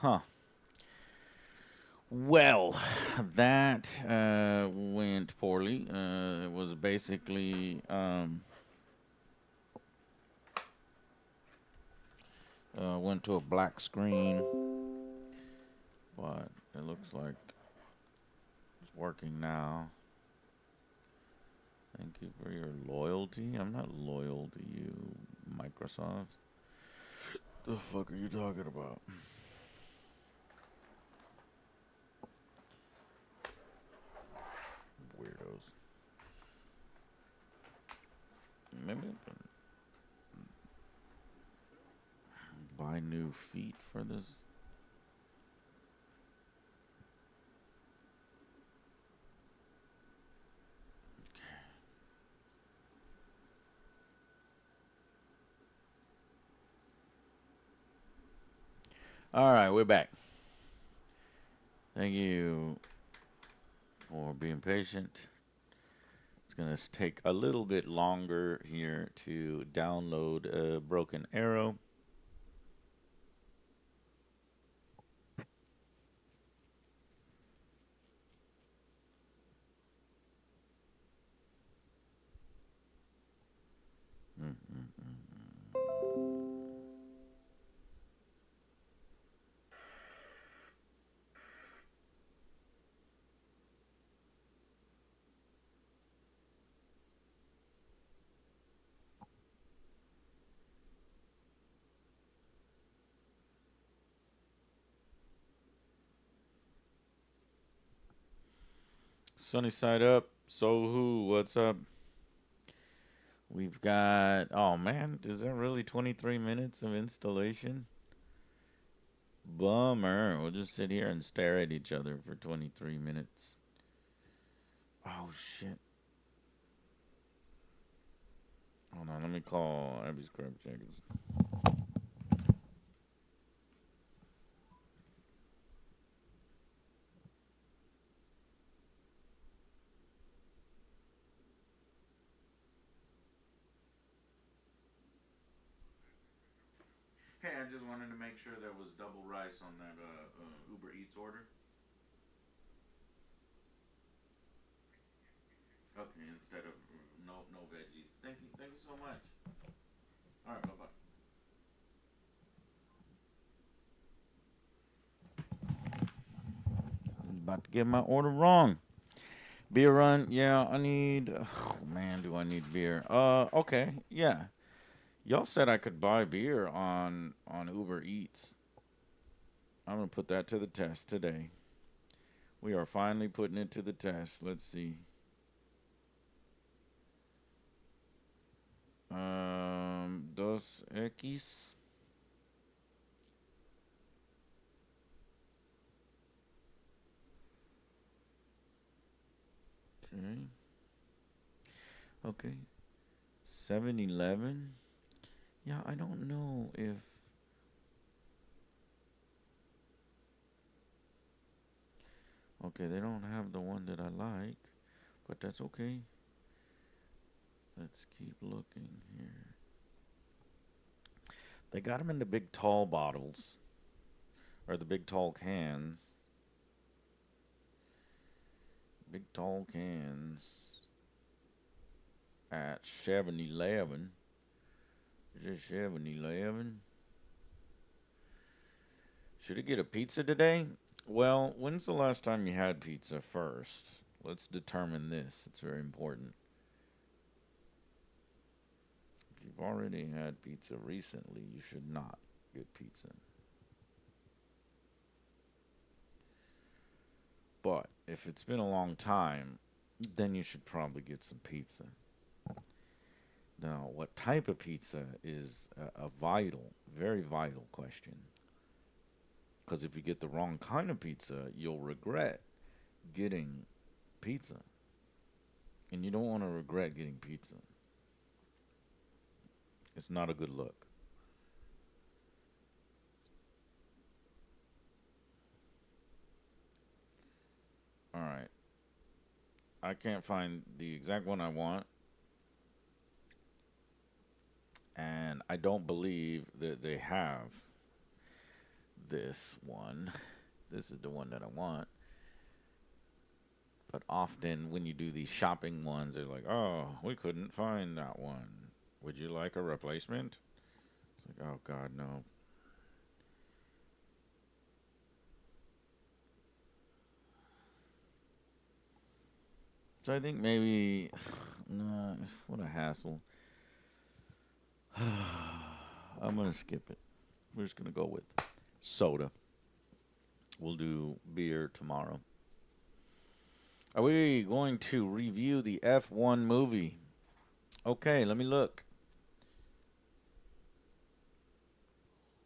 Huh. Well, that went poorly. It was basically went to a black screen, but it looks like it's working now. Thank you for your loyalty. I'm not loyal to you, Microsoft. The fuck are you talking about? Weirdos. Maybe I can buy new feet for this. All right, we're back. Thank you for being patient. It's going to take a little bit longer here to download Broken Arrow. Mm-mm-mm. Sunny side up. So who? What's up? We've got. Oh man, is that really 23 minutes of installation? Bummer. We'll just sit here and stare at each other for 23 minutes. Oh shit. Hold on, let me call Abby's Crab Shackers. Hey, I just wanted to make sure there was double rice on that Uber Eats order. Okay, instead of no veggies. Thank you so much. All right, bye bye. About to get my order wrong. Beer run, yeah, I need. Oh man, do I need beer? Okay, yeah. Y'all said I could buy beer on Uber Eats. I'm gonna put that to the test today. We are finally putting it to the test. Let's see. Dos X. Okay. Okay. 7-Eleven. Yeah, I don't know if. Okay, they don't have the one that I like, but that's okay. Let's keep looking here. They got them in the big tall bottles, or the big tall cans. Big tall cans at 7-Eleven. Is it 7-Eleven? Should I get a pizza today? Well, when's the last time you had pizza first? Let's determine this. It's very important. If you've already had pizza recently, you should not get pizza. But if it's been a long time, then you should probably get some pizza. Now, what type of pizza is a vital, very vital question. Because if you get the wrong kind of pizza, you'll regret getting pizza. And you don't want to regret getting pizza. It's not a good look. All right. I can't find the exact one I want. And I don't believe that they have this one. This is the one that I want. But often when you do these shopping ones, they're like, oh, we couldn't find that one. Would you like a replacement? It's like, oh, God, no. So I think maybe, nah, what a hassle. I'm going to skip it. We're just going to go with soda. We'll do beer tomorrow. Are we going to review the F1 movie? Okay, let me look.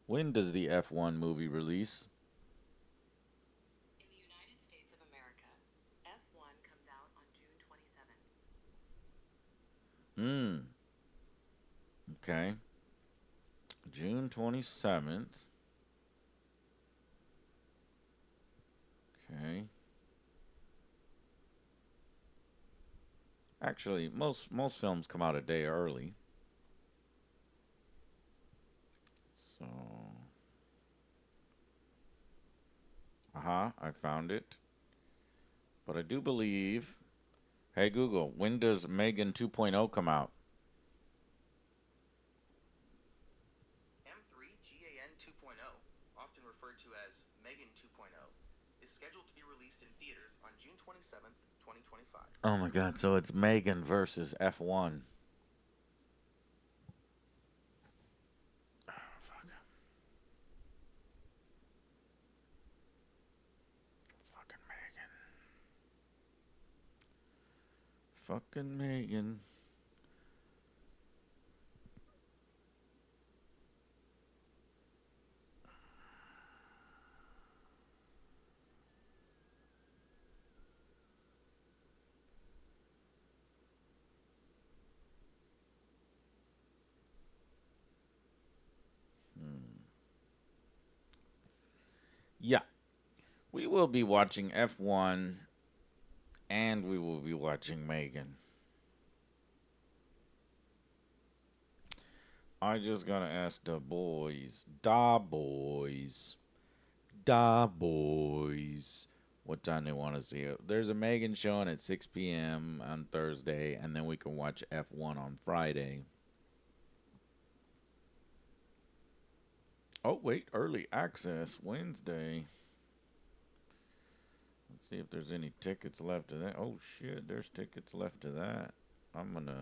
When does the F1 movie release? In the United States of America, F1 comes out on June 27th. Okay. June 27th. Okay. Actually, most films come out a day early. So, I found it. But I do believe, hey Google, when does Megan 2.0 come out? M3GAN 2.0, often referred to as Megan 2.0, is scheduled to be released in theaters on June 27th, 2025. Oh my God, so it's Megan versus F1. Oh, fuck. Fucking Megan. Fucking Megan. Yeah, we will be watching F1 and we will be watching Megan. I just gotta ask the boys, da boys, what time they want to see it. There's a Megan showing at 6 p.m. on Thursday, and then we can watch F1 on Friday. Oh, wait, early access Wednesday. Let's see if there's any tickets left to that. Oh, shit, there's tickets left to that. I'm gonna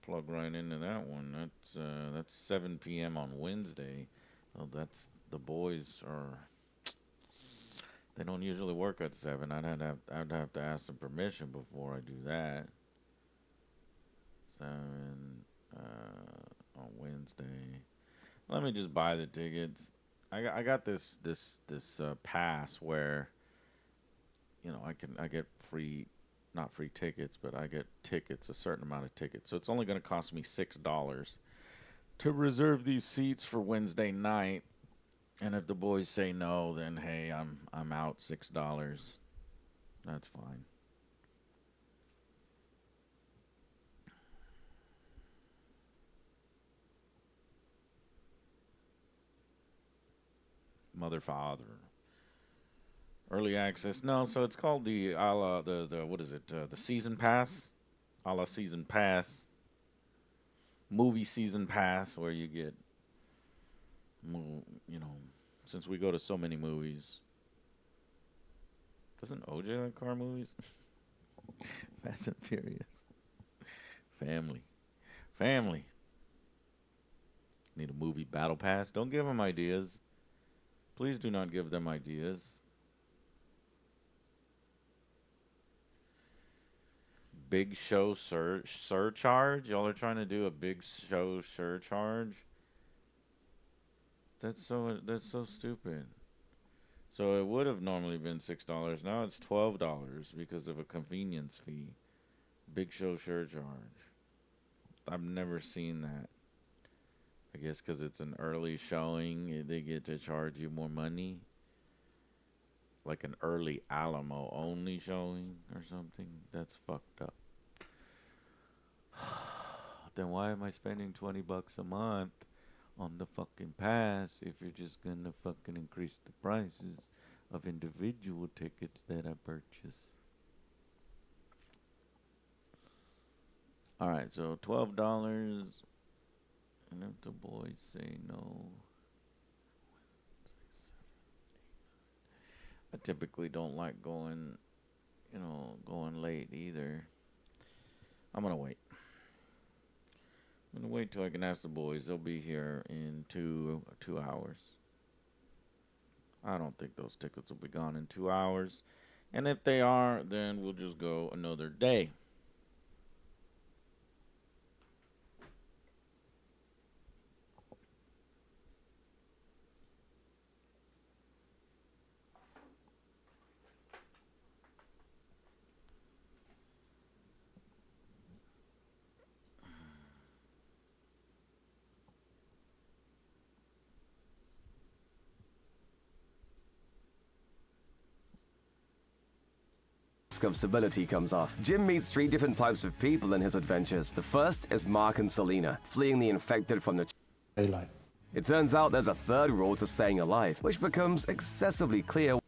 plug right into that one. That's 7 p.m. on Wednesday. Oh, that's the boys are. They don't usually work at 7. I'd have to ask some permission before I do that. 7 on Wednesday. Let me just buy the tickets. I got this pass where I get free, not free tickets, but I get tickets, a certain amount of tickets. So it's only going to cost me $6 to reserve these seats for Wednesday night. And if the boys say no, then hey, I'm out $6. That's fine. Mother, father. Early access. No, so it's called the a la the what is it? The season pass, a la season pass, movie season pass, where you get, you know, since we go to so many movies. Doesn't OJ like car movies? Fast and Furious. Family, family. Need a movie battle pass? Don't give them ideas. Please do not give them ideas. Big show surcharge. Y'all are trying to do a big show surcharge. That's so stupid. So it would have normally been $6. Now it's $12 because of a convenience fee. Big show surcharge. I've never seen that. I guess because it's an early showing, they get to charge you more money. Like an early Alamo only showing or something. That's fucked up. Then why am I spending $20 a month on the fucking pass if you're just gonna fucking increase the prices of individual tickets that I purchase. Alright, so $12. And if the boys say no. I typically don't like going late either. I'm gonna wait. I'm gonna wait till I can ask the boys. They'll be here in 2 hours. I don't think those tickets will be gone in 2 hours. And if they are, then we'll just go another day. Of stability comes off. Jim meets 3 different types of people in his adventures. The first is Mark and Selena, fleeing the infected from the daylight. It turns out there's a third rule to staying alive, which becomes excessively clear.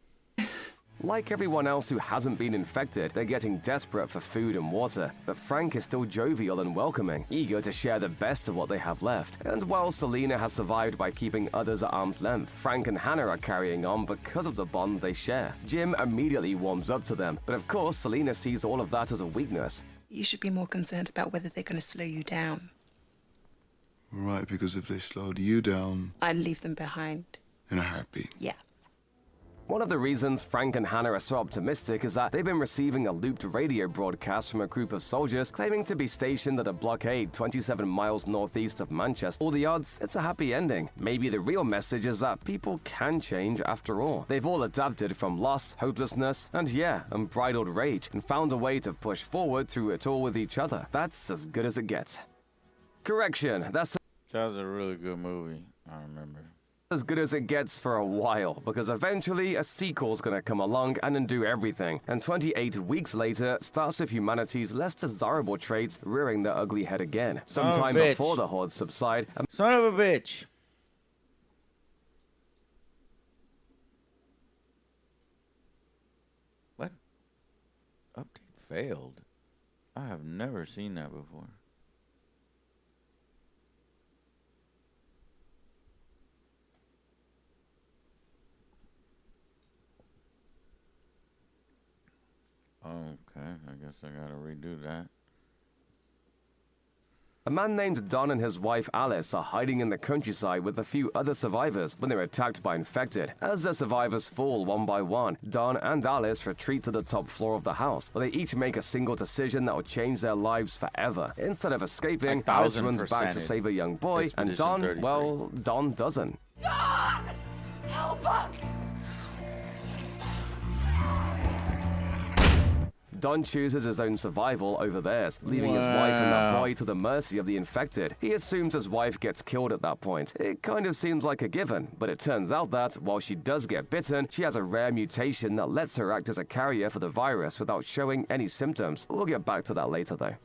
Like everyone else who hasn't been infected, they're getting desperate for food and water. But Frank is still jovial and welcoming, eager to share the best of what they have left. And while Selena has survived by keeping others at arm's length, Frank and Hannah are carrying on because of the bond they share. Jim immediately warms up to them, but of course Selena sees all of that as a weakness. You should be more concerned about whether they're going to slow you down. Right, because if they slowed you down... I'd leave them behind. In a heartbeat. Yeah. One of the reasons Frank and Hannah are so optimistic is that they've been receiving a looped radio broadcast from a group of soldiers claiming to be stationed at a blockade 27 miles northeast of Manchester. All the odds, it's a happy ending. Maybe the real message is that people can change after all. They've all adapted from loss, hopelessness, and unbridled rage, and found a way to push forward through it all with each other. That's as good as it gets. Correction, that was a really good movie, I remember. As good as it gets for a while, because eventually a sequel's gonna come along and undo everything, and 28 weeks later starts with humanity's less desirable traits rearing their ugly head again. Sometime before the hordes subside. Son of a bitch! What? Update failed? I have never seen that before. Okay, I guess I gotta redo that. A man named Don and his wife Alice are hiding in the countryside with a few other survivors when they're attacked by infected. As the survivors fall one by one, Don and Alice retreat to the top floor of the house, where they each make a single decision that will change their lives forever. Instead of escaping, Alice runs back to save a young boy, and Don, 33. Well, Don doesn't. Don! Help us! Don chooses his own survival over theirs, leaving his wife and that boy to the mercy of the infected. He assumes his wife gets killed at that point. It kind of seems like a given, but it turns out that, while she does get bitten, she has a rare mutation that lets her act as a carrier for the virus without showing any symptoms. We'll get back to that later though.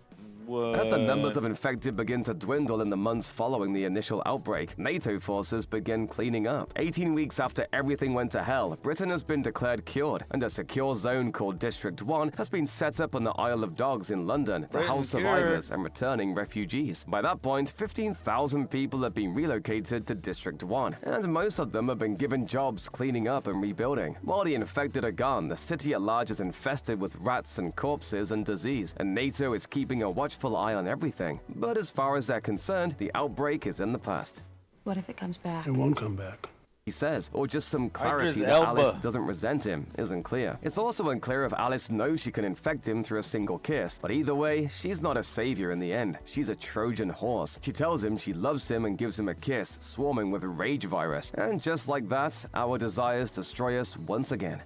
What? As the numbers of infected begin to dwindle in the months following the initial outbreak, NATO forces begin cleaning up. 18 weeks after everything went to hell, Britain has been declared cured, and a secure zone called District 1 has been set up on the Isle of Dogs in London to house survivors and returning refugees. By that point, 15,000 people have been relocated to District 1, and most of them have been given jobs cleaning up and rebuilding. While the infected are gone, the city at large is infested with rats and corpses and disease, and NATO is keeping a watchful eye on everything. But as far as they're concerned, the outbreak is in the past. What if it comes back? It won't come back. He says, or just some clarity that Alice doesn't resent him isn't clear. It's also unclear if Alice knows she can infect him through a single kiss, but either way, she's not a savior in the end. She's a Trojan horse. She tells him she loves him and gives him a kiss, swarming with a rage virus. And just like that, our desires destroy us once again.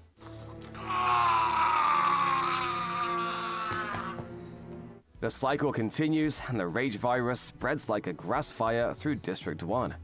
The cycle continues, and the rage virus spreads like a grass fire through District 1.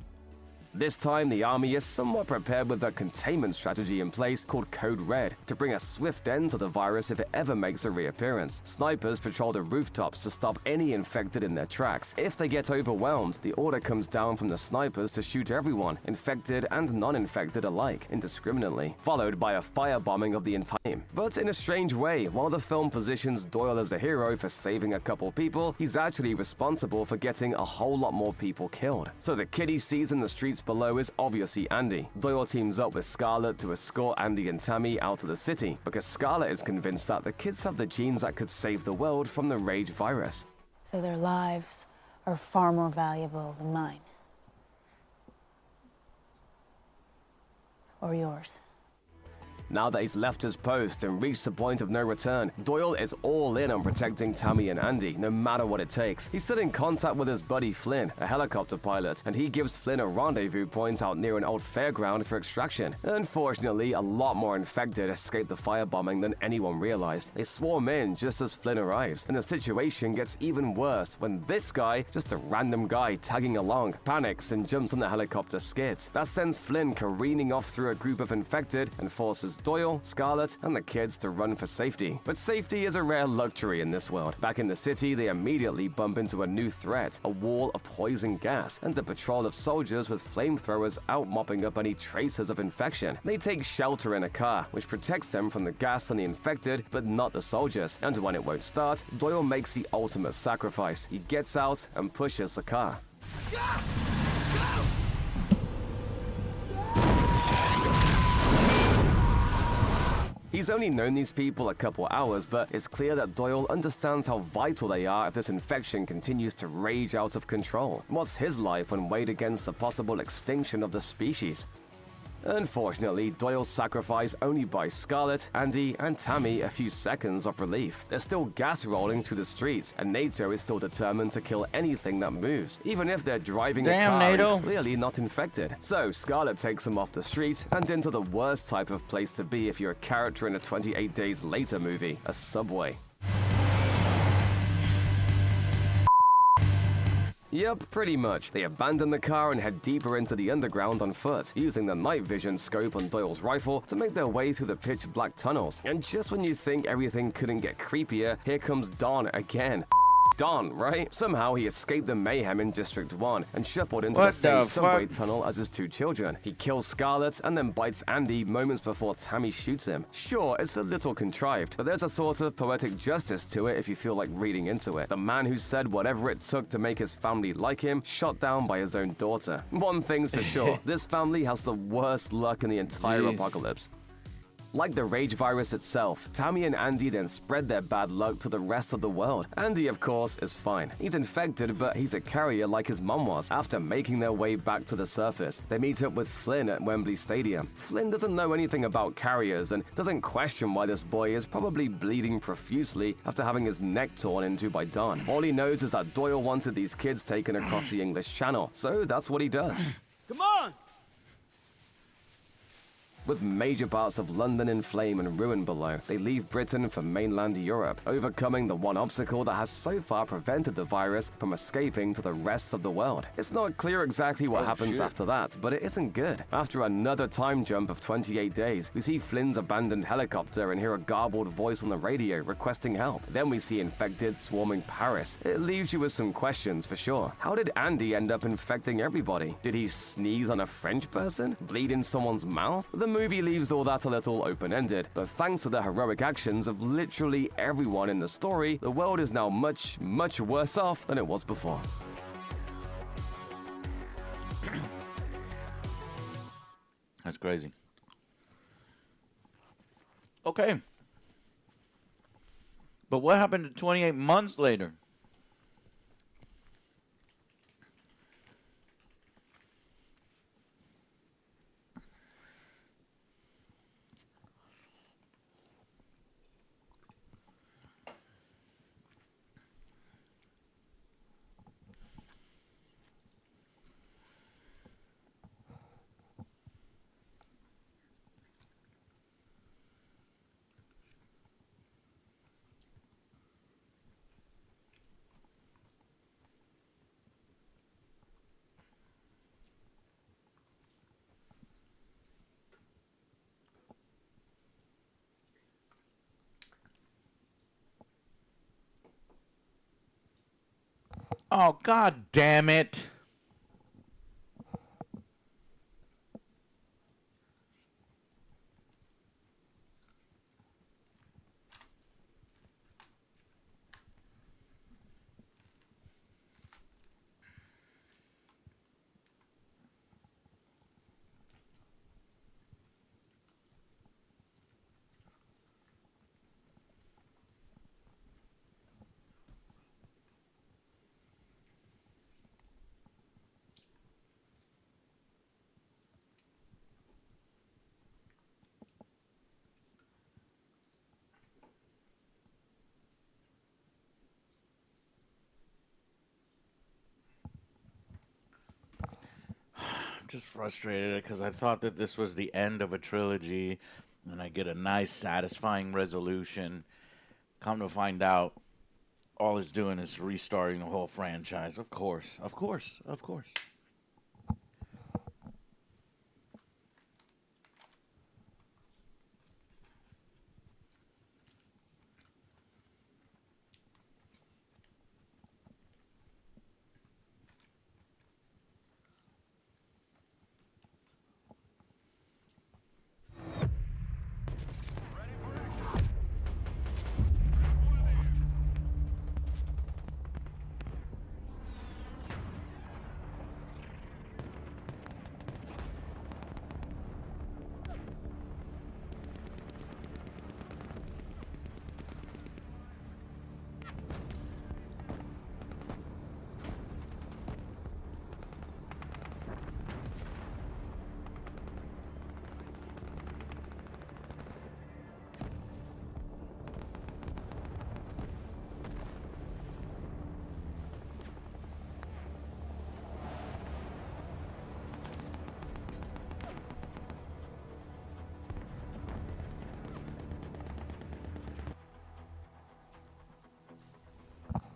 This time, the army is somewhat prepared with a containment strategy in place called Code Red to bring a swift end to the virus if it ever makes a reappearance. Snipers patrol the rooftops to stop any infected in their tracks. If they get overwhelmed, the order comes down from the snipers to shoot everyone, infected and non-infected alike, indiscriminately, followed by a firebombing of the entire team. But in a strange way, while the film positions Doyle as a hero for saving a couple people, he's actually responsible for getting a whole lot more people killed. So the kid he sees in the streets below is obviously Andy. Doyle teams up with Scarlett to escort Andy and Tammy out of the city, because Scarlett is convinced that the kids have the genes that could save the world from the rage virus. So their lives are far more valuable than mine. Or yours. Now that he's left his post and reached the point of no return, Doyle is all in on protecting Tammy and Andy, no matter what it takes. He's still in contact with his buddy Flynn, a helicopter pilot, and he gives Flynn a rendezvous point out near an old fairground for extraction. Unfortunately, a lot more infected escaped the firebombing than anyone realized. They swarm in just as Flynn arrives, and the situation gets even worse when this guy, just a random guy tagging along, panics and jumps on the helicopter skids. That sends Flynn careening off through a group of infected and forces Doyle, Scarlett, and the kids to run for safety. But safety is a rare luxury in this world. Back in the city, they immediately bump into a new threat, a wall of poison gas, and a patrol of soldiers with flamethrowers out mopping up any traces of infection. They take shelter in a car, which protects them from the gas and the infected, but not the soldiers. And when it won't start, Doyle makes the ultimate sacrifice. He gets out and pushes the car. He's only known these people a couple hours, but it's clear that Doyle understands how vital they are if this infection continues to rage out of control. What's his life when weighed against the possible extinction of the species? Unfortunately, Doyle's sacrificed only by Scarlett, Andy, and Tammy a few seconds of relief. There's still gas rolling through the streets, and NATO is still determined to kill anything that moves, even if they're driving a car NATO. and clearly not infected. So Scarlett takes them off the street and into the worst type of place to be if you're a character in a 28 Days Later movie, a subway. Yep, pretty much. They abandon the car and head deeper into the underground on foot, using the night vision scope on Doyle's rifle to make their way through the pitch-black tunnels. And just when you think everything couldn't get creepier, here comes Don again. Don, right? Somehow he escaped the mayhem in District 1 and shuffled into the same subway tunnel as his two children. He kills Scarlett and then bites Andy moments before Tammy shoots him. Sure, it's a little contrived, but there's a sort of poetic justice to it if you feel like reading into it. The man who said whatever it took to make his family like him, shot down by his own daughter. One thing's for sure, this family has the worst luck in the entire apocalypse. Like the rage virus itself, Tammy and Andy then spread their bad luck to the rest of the world. Andy, of course, is fine. He's infected, but he's a carrier like his mom was. After making their way back to the surface, they meet up with Flynn at Wembley Stadium. Flynn doesn't know anything about carriers and doesn't question why this boy is probably bleeding profusely after having his neck torn into by Don. All he knows is that Doyle wanted these kids taken across the English Channel, so that's what he does. Come on! With major parts of London in flame and ruin below, they leave Britain for mainland Europe, overcoming the one obstacle that has so far prevented the virus from escaping to the rest of the world. It's not clear exactly what happens after that, but it isn't good. After another time jump of 28 days, we see Flynn's abandoned helicopter and hear a garbled voice on the radio requesting help. Then we see infected swarming Paris. It leaves you with some questions for sure. How did Andy end up infecting everybody? Did he sneeze on a French person? Bleed in someone's mouth? The movie leaves all that a little open-ended, but thanks to the heroic actions of literally everyone in the story, the world is now much, much worse off than it was before. That's crazy. Okay. But what happened to 28 months later? Oh, god damn it. I'm just frustrated because I thought that this was the end of a trilogy and I get a nice, satisfying resolution. Come to find out, all it's doing is restarting the whole franchise. Of course, of course, of course.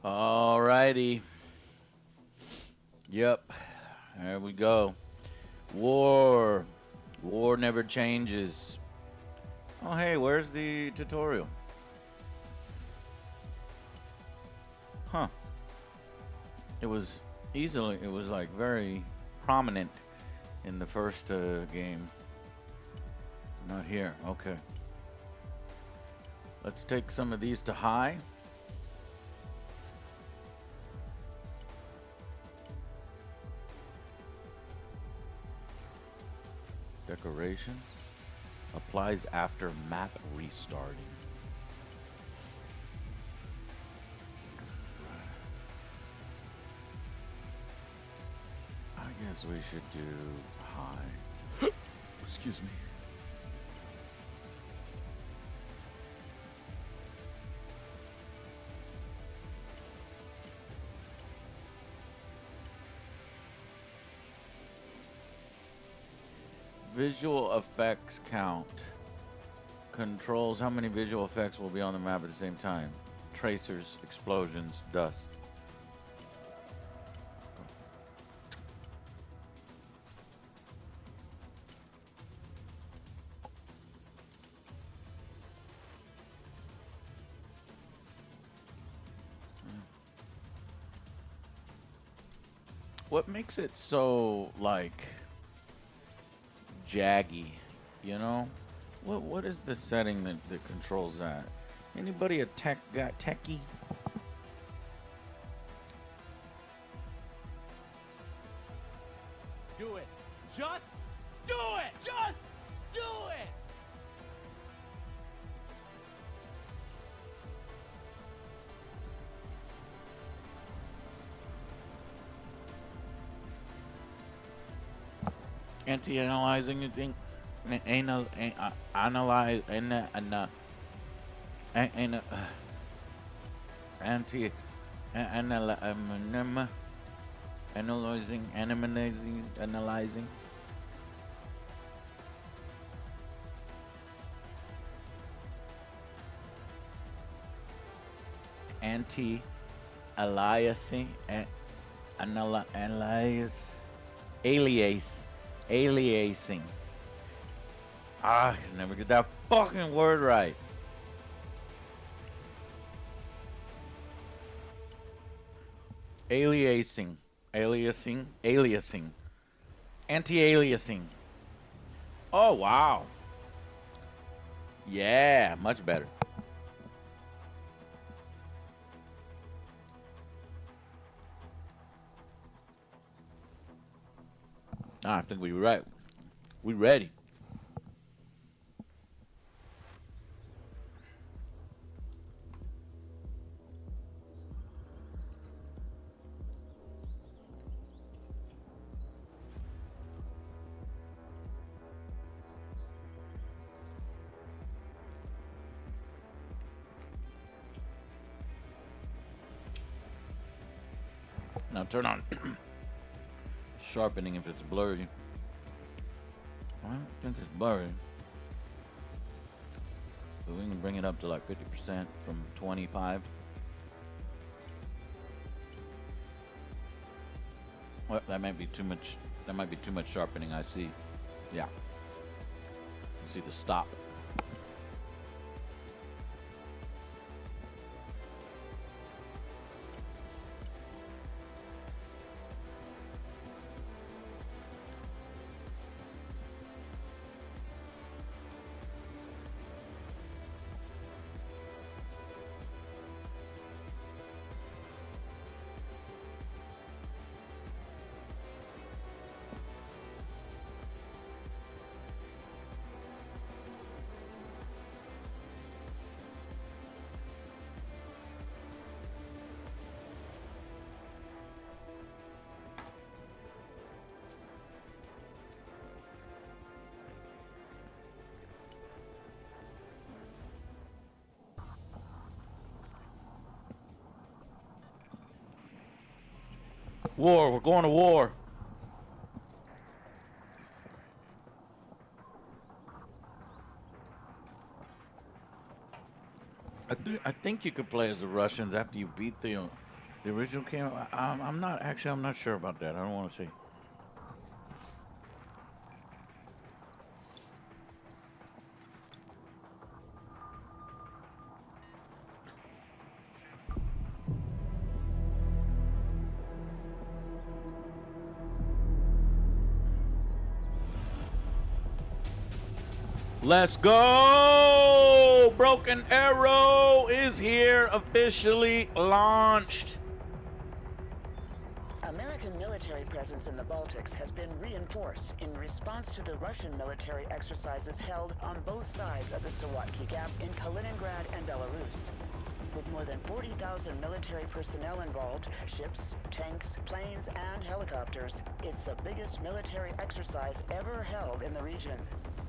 Alrighty. Yep. There we go. War. War never changes. Oh, hey, where's the tutorial? Huh. It was it was like very prominent in the first game. Not here. Okay. Let's take some of these to high. Decorations. Applies after map restarting. I guess we should do high. Excuse me. Visual effects count. Controls how many visual effects will be on the map at the same time. Tracers, explosions, dust. What makes it so, like, jaggy, you know? What is the setting that controls that? Anybody a techie? Do it. Just do it. Just do it. Anti-analyzing, you think? Analyze anti analyzing. Anti-aliasing, aliasing. I can never get that fucking word right. Aliasing. Aliasing. Aliasing. Anti-aliasing. Oh, wow. Yeah, much better. I think we're right. We ready. Now turn on sharpening if it's blurry. I don't think it's blurry. But we can bring it up to like 50% from 25. Well, that might be too much. That might be too much sharpening. I see. Yeah. You see the stop. War. We're going to war. I think you could play as the Russians after you beat the original game. I'm not actually. I'm not sure about that. I don't want to say. Let's go! Broken Arrow is here, officially launched. American military presence in the Baltics has been reinforced in response to the Russian military exercises held on both sides of the Sawatki Gap in Kaliningrad and Belarus. With more than 40,000 military personnel involved, ships, tanks, planes, and helicopters, it's the biggest military exercise ever held in the region.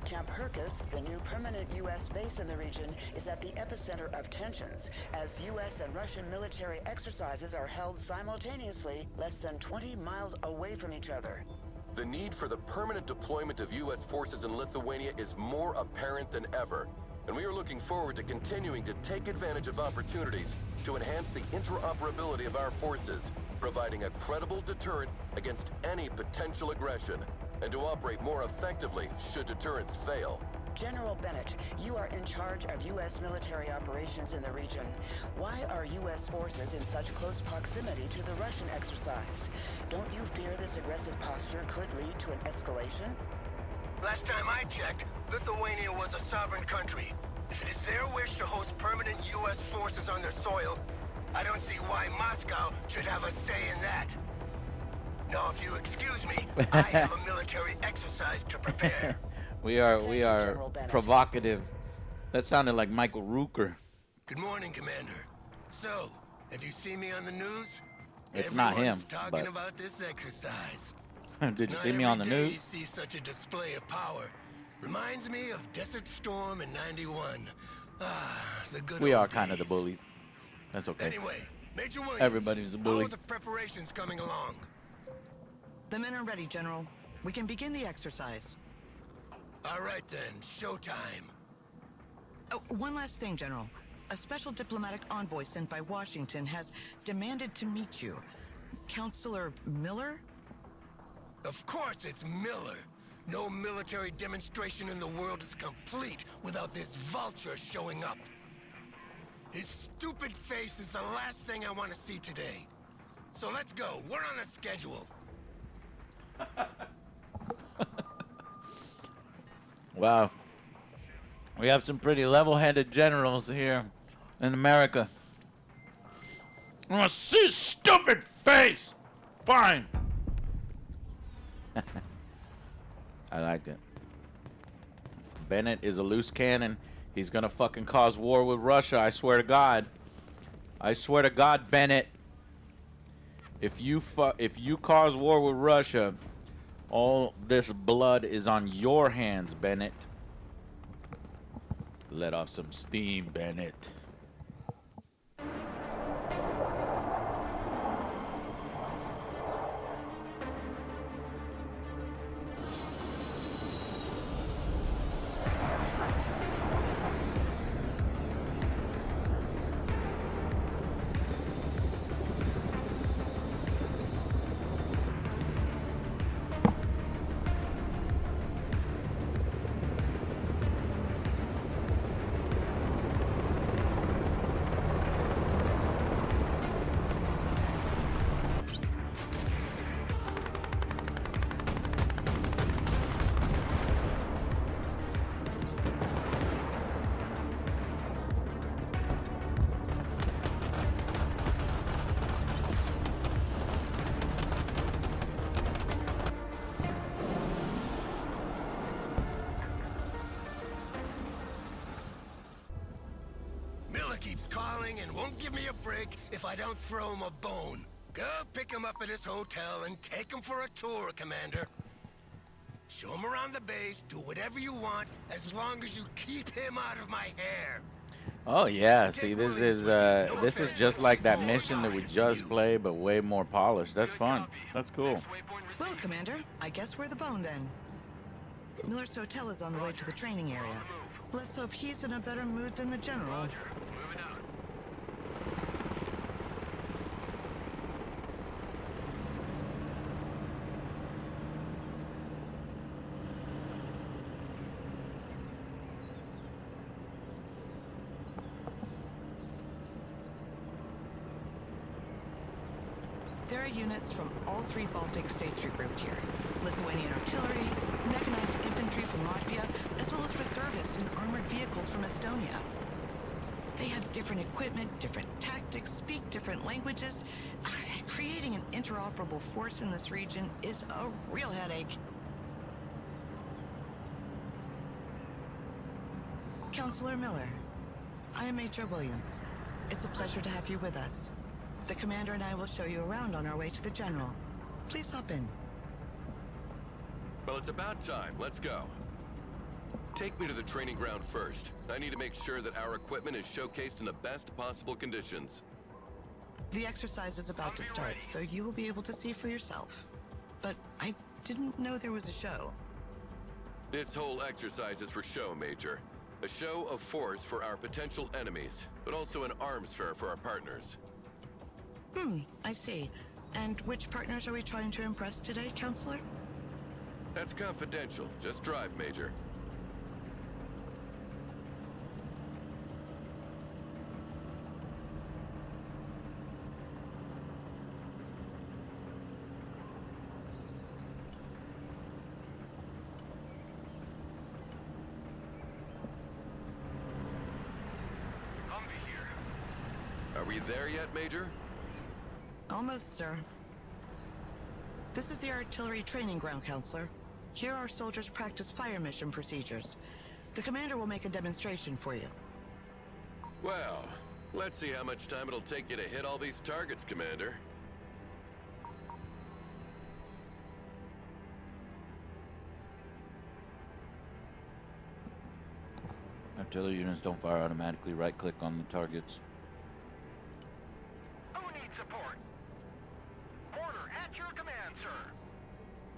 Camp Hercus, the new permanent U.S. base in the region, is at the epicenter of tensions as U.S. and Russian military exercises are held simultaneously less than 20 miles away from each other. The need for the permanent deployment of U.S. forces in Lithuania is more apparent than ever, and we are looking forward to continuing to take advantage of opportunities to enhance the interoperability of our forces, providing a credible deterrent against any potential aggression, and to operate more effectively should deterrence fail. General Bennett, you are in charge of U.S. military operations in the region. Why are U.S. forces in such close proximity to the Russian exercise? Don't you fear this aggressive posture could lead to an escalation? Last time I checked, Lithuania was a sovereign country. If it is their wish to host permanent U.S. forces on their soil, I don't see why Moscow should have a say in that. Now, if you excuse me, I have a military exercise to prepare. we are provocative. That sounded like Michael Rooker. Good morning, Commander. So, have you seen me on the news? It's not him, talking but about this exercise. did you see me on the news? You see such a display of power. Reminds me of Desert Storm in '91. Ah, the good We old are kind of the days. bullies. That's okay. Anyway, Major Williams, Everybody's a bully. how are the preparations coming along? The men are ready, General. We can begin the exercise. All right then, showtime. Oh, one last thing, General. A special diplomatic envoy sent by Washington has demanded to meet you. Counselor Miller? Of course it's Miller. No military demonstration in the world is complete without this vulture showing up. His stupid face is the last thing I want to see today. So let's go. We're on a schedule. Wow. We have some pretty level-headed generals here in America. I want to see his stupid face. Fine. I like it. Bennett is a loose cannon. He's gonna fucking cause war with Russia. I swear to God. I swear to God, Bennett. If you cause war with Russia, all this blood is on your hands, Bennett. Let off some steam, Bennett. Miller keeps calling and won't give me a break if I don't throw him a bone. Go pick him up at his hotel and take him for a tour, Commander. Show him around the base, do whatever you want, as long as you keep him out of my hair. Oh yeah, see this is just like that mission that we just played, but way more polished. That's fun. That's cool. Well, Commander, I guess we're the bone then. Miller's hotel is on the way to the training area. Let's hope he's in a better mood than the general. There are units from all three Baltic states regrouped here. Lithuanian artillery, mechanized infantry from Latvia, as well as reservists and armored vehicles from Estonia. They have different equipment, different tactics, speak different languages. Creating an interoperable force in this region is a real headache. Counselor Miller, I am Major Williams. It's a pleasure to have you with us. The commander and I will show you around on our way to the general. Please hop in. Well, it's about time. Let's go. Take me to the training ground first. I need to make sure that our equipment is showcased in the best possible conditions. The exercise is about to start, so you will be able to see for yourself. But I didn't know there was a show. This whole exercise is for show, Major. A show of force for our potential enemies, but also an arms fair for our partners. I see. And which partners are we trying to impress today, Counselor? That's confidential. Just drive, Major. Are we there yet, Major? Almost, sir. This is the artillery training ground, Counselor. Here our soldiers practice fire mission procedures. The commander will make a demonstration for you. Well, let's see how much time it'll take you to hit all these targets, Commander. Artillery units don't fire automatically. Right-click on the targets. Who needs support? Order at your command, sir.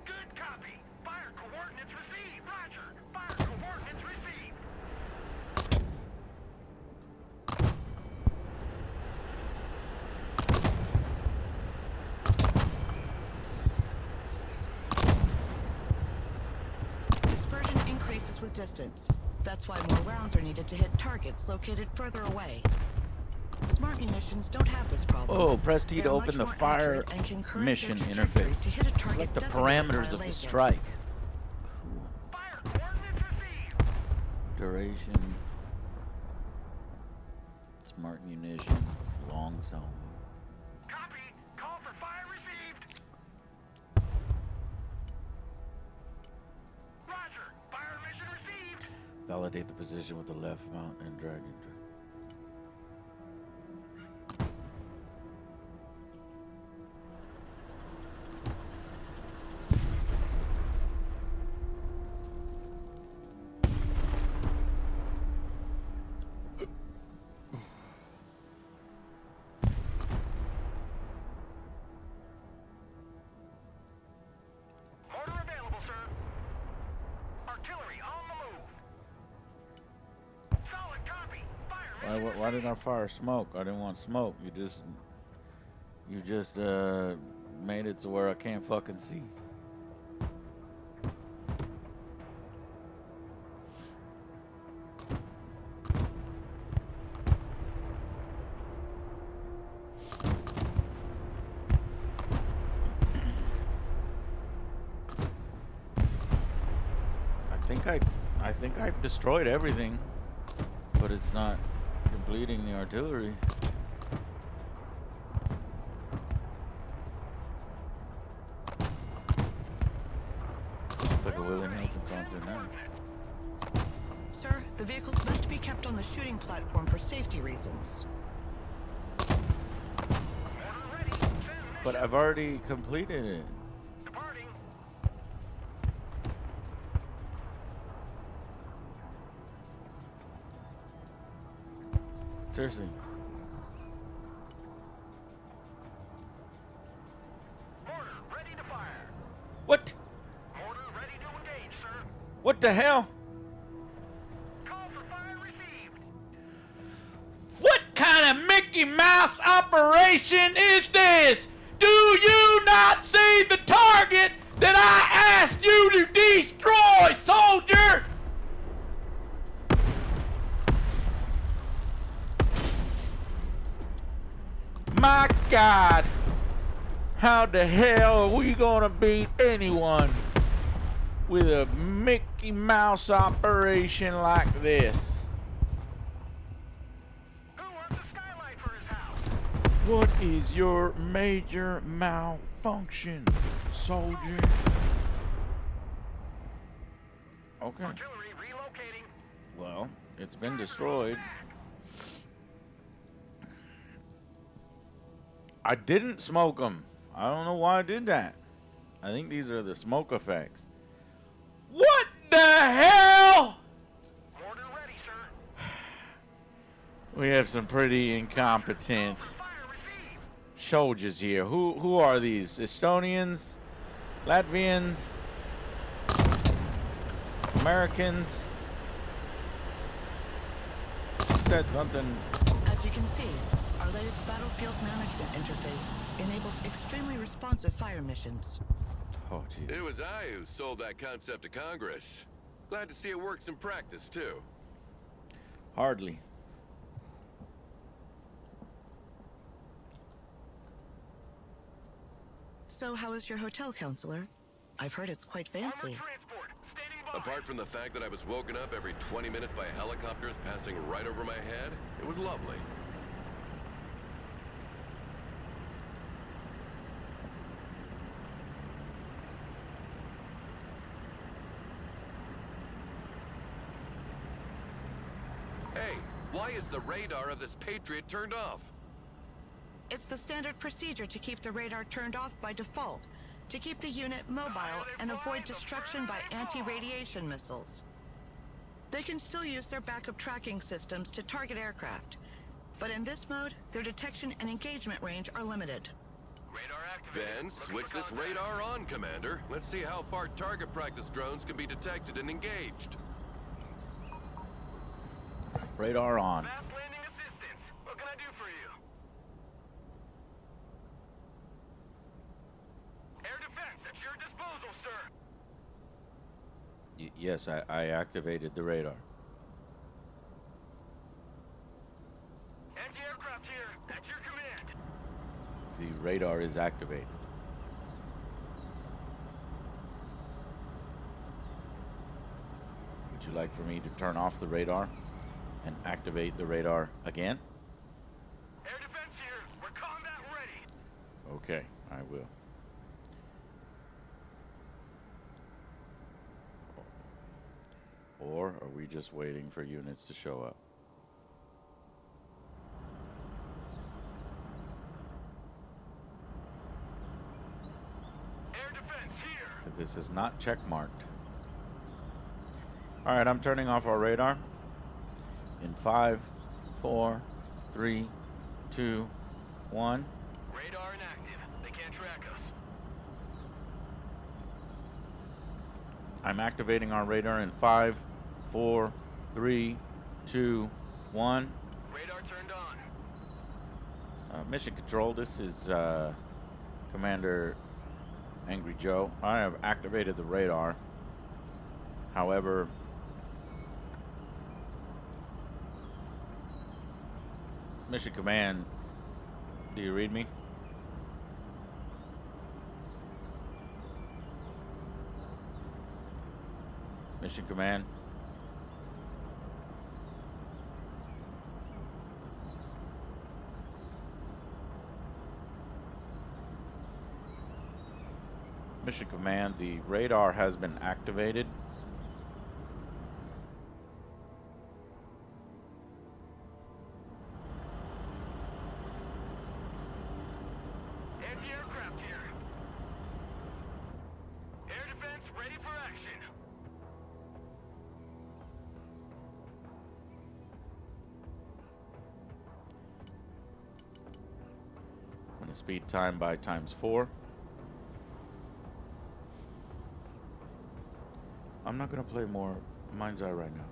Good copy. Fire coordinates received. Roger. Fire coordinates received. Dispersion increases with distance. That's why more rounds are needed to hit targets located further away. Smart munitions don't have this problem. Oh, press T to They're open much the more fire accurate and can correct mission their trajectory interface. to hit a target Select the designated by parameters a of the laser. strike. Fire coordinates received. Duration. Smart munitions. Long zone. Copy. Call for fire received. Roger. Fire mission received. Validate the position with the left mount and drag and drag. Order available, sir. Artillery on the move. Solid copy. Fire mission Why did I fire smoke? I didn't want smoke. You just made it to where I can't fucking see. I think I destroyed everything, but it's not completing the artillery. It's like a Willie Nelson concert now. Sir, the vehicles must be kept on the shooting platform for safety reasons. But I've already completed it. departing. Seriously. Mortar ready to fire. What? Mortar ready to engage, sir. What the hell? Call for fire received. What kind of Mickey Mouse operation is this? Do you not see the target that I asked you to destroy, soldier? My God. How the hell are we gonna beat anyone with a Mickey Mouse operation like this? Who wants a skylight for his house? What is your major malfunction, soldier? Okay. Artillery relocating. Well, it's been destroyed. I didn't smoke them. I don't know why I did that. I think these are the smoke effects. What the hell? Mortar ready, sir. We have some pretty incompetent Fire received. soldiers here. Who are these? Estonians? Latvians? Americans? Said something. As you can see, our latest battlefield management interface enables extremely responsive fire missions. Oh, geez. It was I who sold that concept to Congress. Glad to see it works in practice, too. Hardly. So how is your hotel, counselor? I've heard it's quite fancy. Transport. Standing by. Apart from the fact that I was woken up every 20 minutes by helicopters passing right over my head, it was lovely. Hey, why is the radar of this Patriot turned off? It's the standard procedure to keep the radar turned off by default, to keep the unit mobile and avoid destruction by anti-radiation missiles. They can still use their backup tracking systems to target aircraft, but in this mode, their detection and engagement range are limited. Radar activated. Then switch this radar on, Commander. Let's see how far target practice drones can be detected and engaged. Radar on. Map landing assistance. What can I do for you? Air defense at your disposal, sir. Yes, I activated the radar. Anti-aircraft here. radar is activated. Would you like for me to turn off the radar and activate the radar again? Air defense here. We're combat ready. Okay, I will. Or are we just waiting for units to show up? Air defense here. This is not checkmarked. All right, I'm turning off our radar. In 5, 4, 3, 2, 1. Radar inactive. They can't track us. I'm activating our radar in 5, 4, 3, 2, 1. Radar turned on. Mission Control, this is Commander Angry Joe. I have activated the radar. However, Mission Command, do you read me? Mission Command. Mission Command, the radar has been activated. Anti-aircraft here. Air defense ready for action. I'm going to speed time by ×4. I'm not going to play more Mind's Eye right now.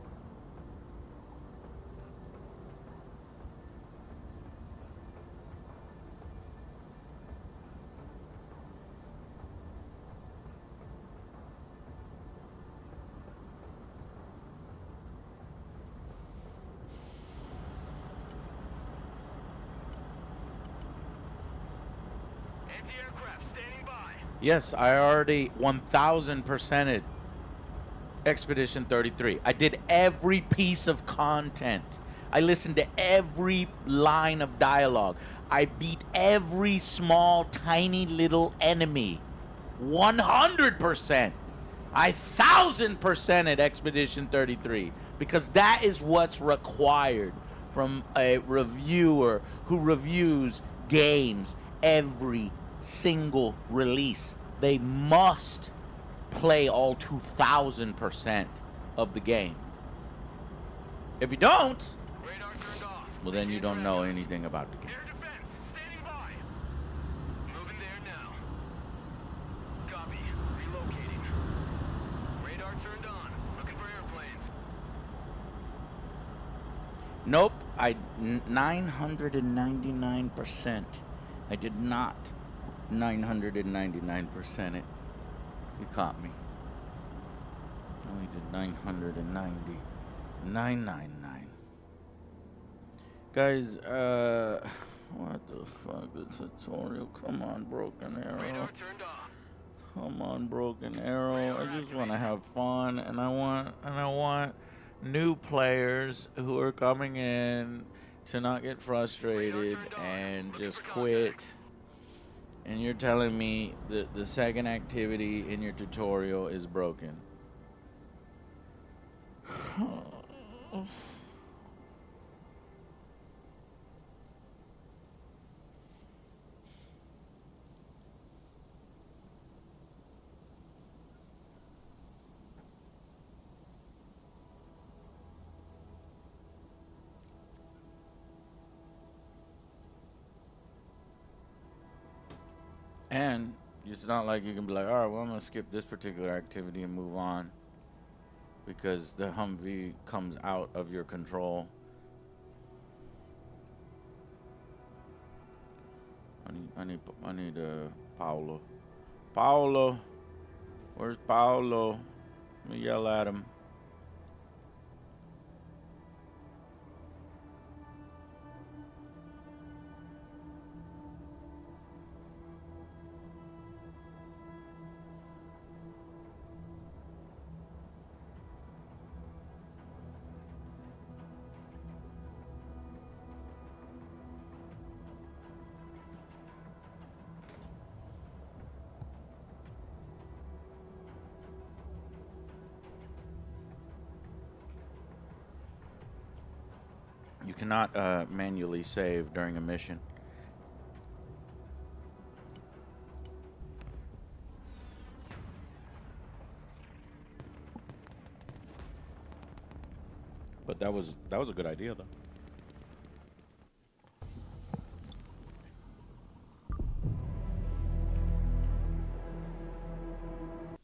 Anti-aircraft standing by. Yes, I already 1000%ed Expedition 33. I did every piece of content. I listened to every line of dialogue. I beat every small, tiny little enemy. 100%. I 1000%ed Expedition 33 because that is what's required from a reviewer who reviews games every single release. They must play all 2000% of the game. If you don't, Radar turned off. well, then you don't know anything about the game. Air defense standing by. Moving there now. Copy. Relocating. Radar turned on. Looking for airplanes. Nope, 999%. I did not 999% it. You caught me. I only did 999. Guys, what the fuck? The tutorial. Come on, Broken Arrow. Radar turned off. Come on, Broken Arrow. I just want to have fun, and I want new players who are coming in to not get frustrated and just quit. And you're telling me that the second activity in your tutorial is broken. And it's not like you can be like, all right, well, I'm going to skip this particular activity and move on because the Humvee comes out of your control. I need Paolo. Paolo, where's Paolo? Let me yell at him. cannot manually save during a mission. But that was a good idea though.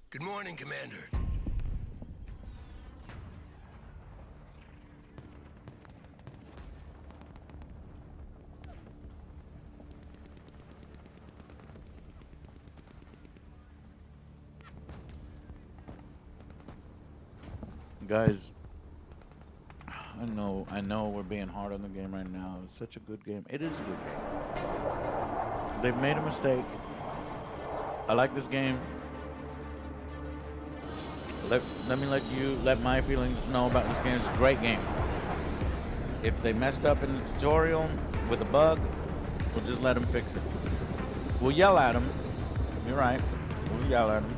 Good morning, Commander. Guys, I know we're being hard on the game right now. It's such a good game. It is a good game. They've made a mistake. I like this game. Let me let my feelings know about this game. It's a great game. If they messed up in the tutorial with a bug, we'll just let them fix it. We'll yell at them. You're right. We'll yell at them.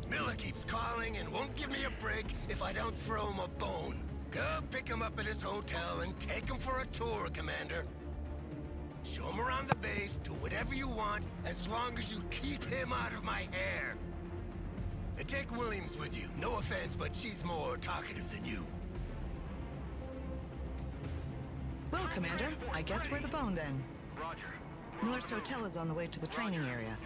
Miller keeps calling and won't give me a break if I don't throw him a bone. Go pick him up at his hotel and take him for a tour, Commander. Show him around the base, do whatever you want, as long as you keep him out of my hair. And take Williams with you. No offense, but she's more talkative than you. Well, Commander, I guess we're the bone then. Roger. Miller's hotel is on the way to the training area.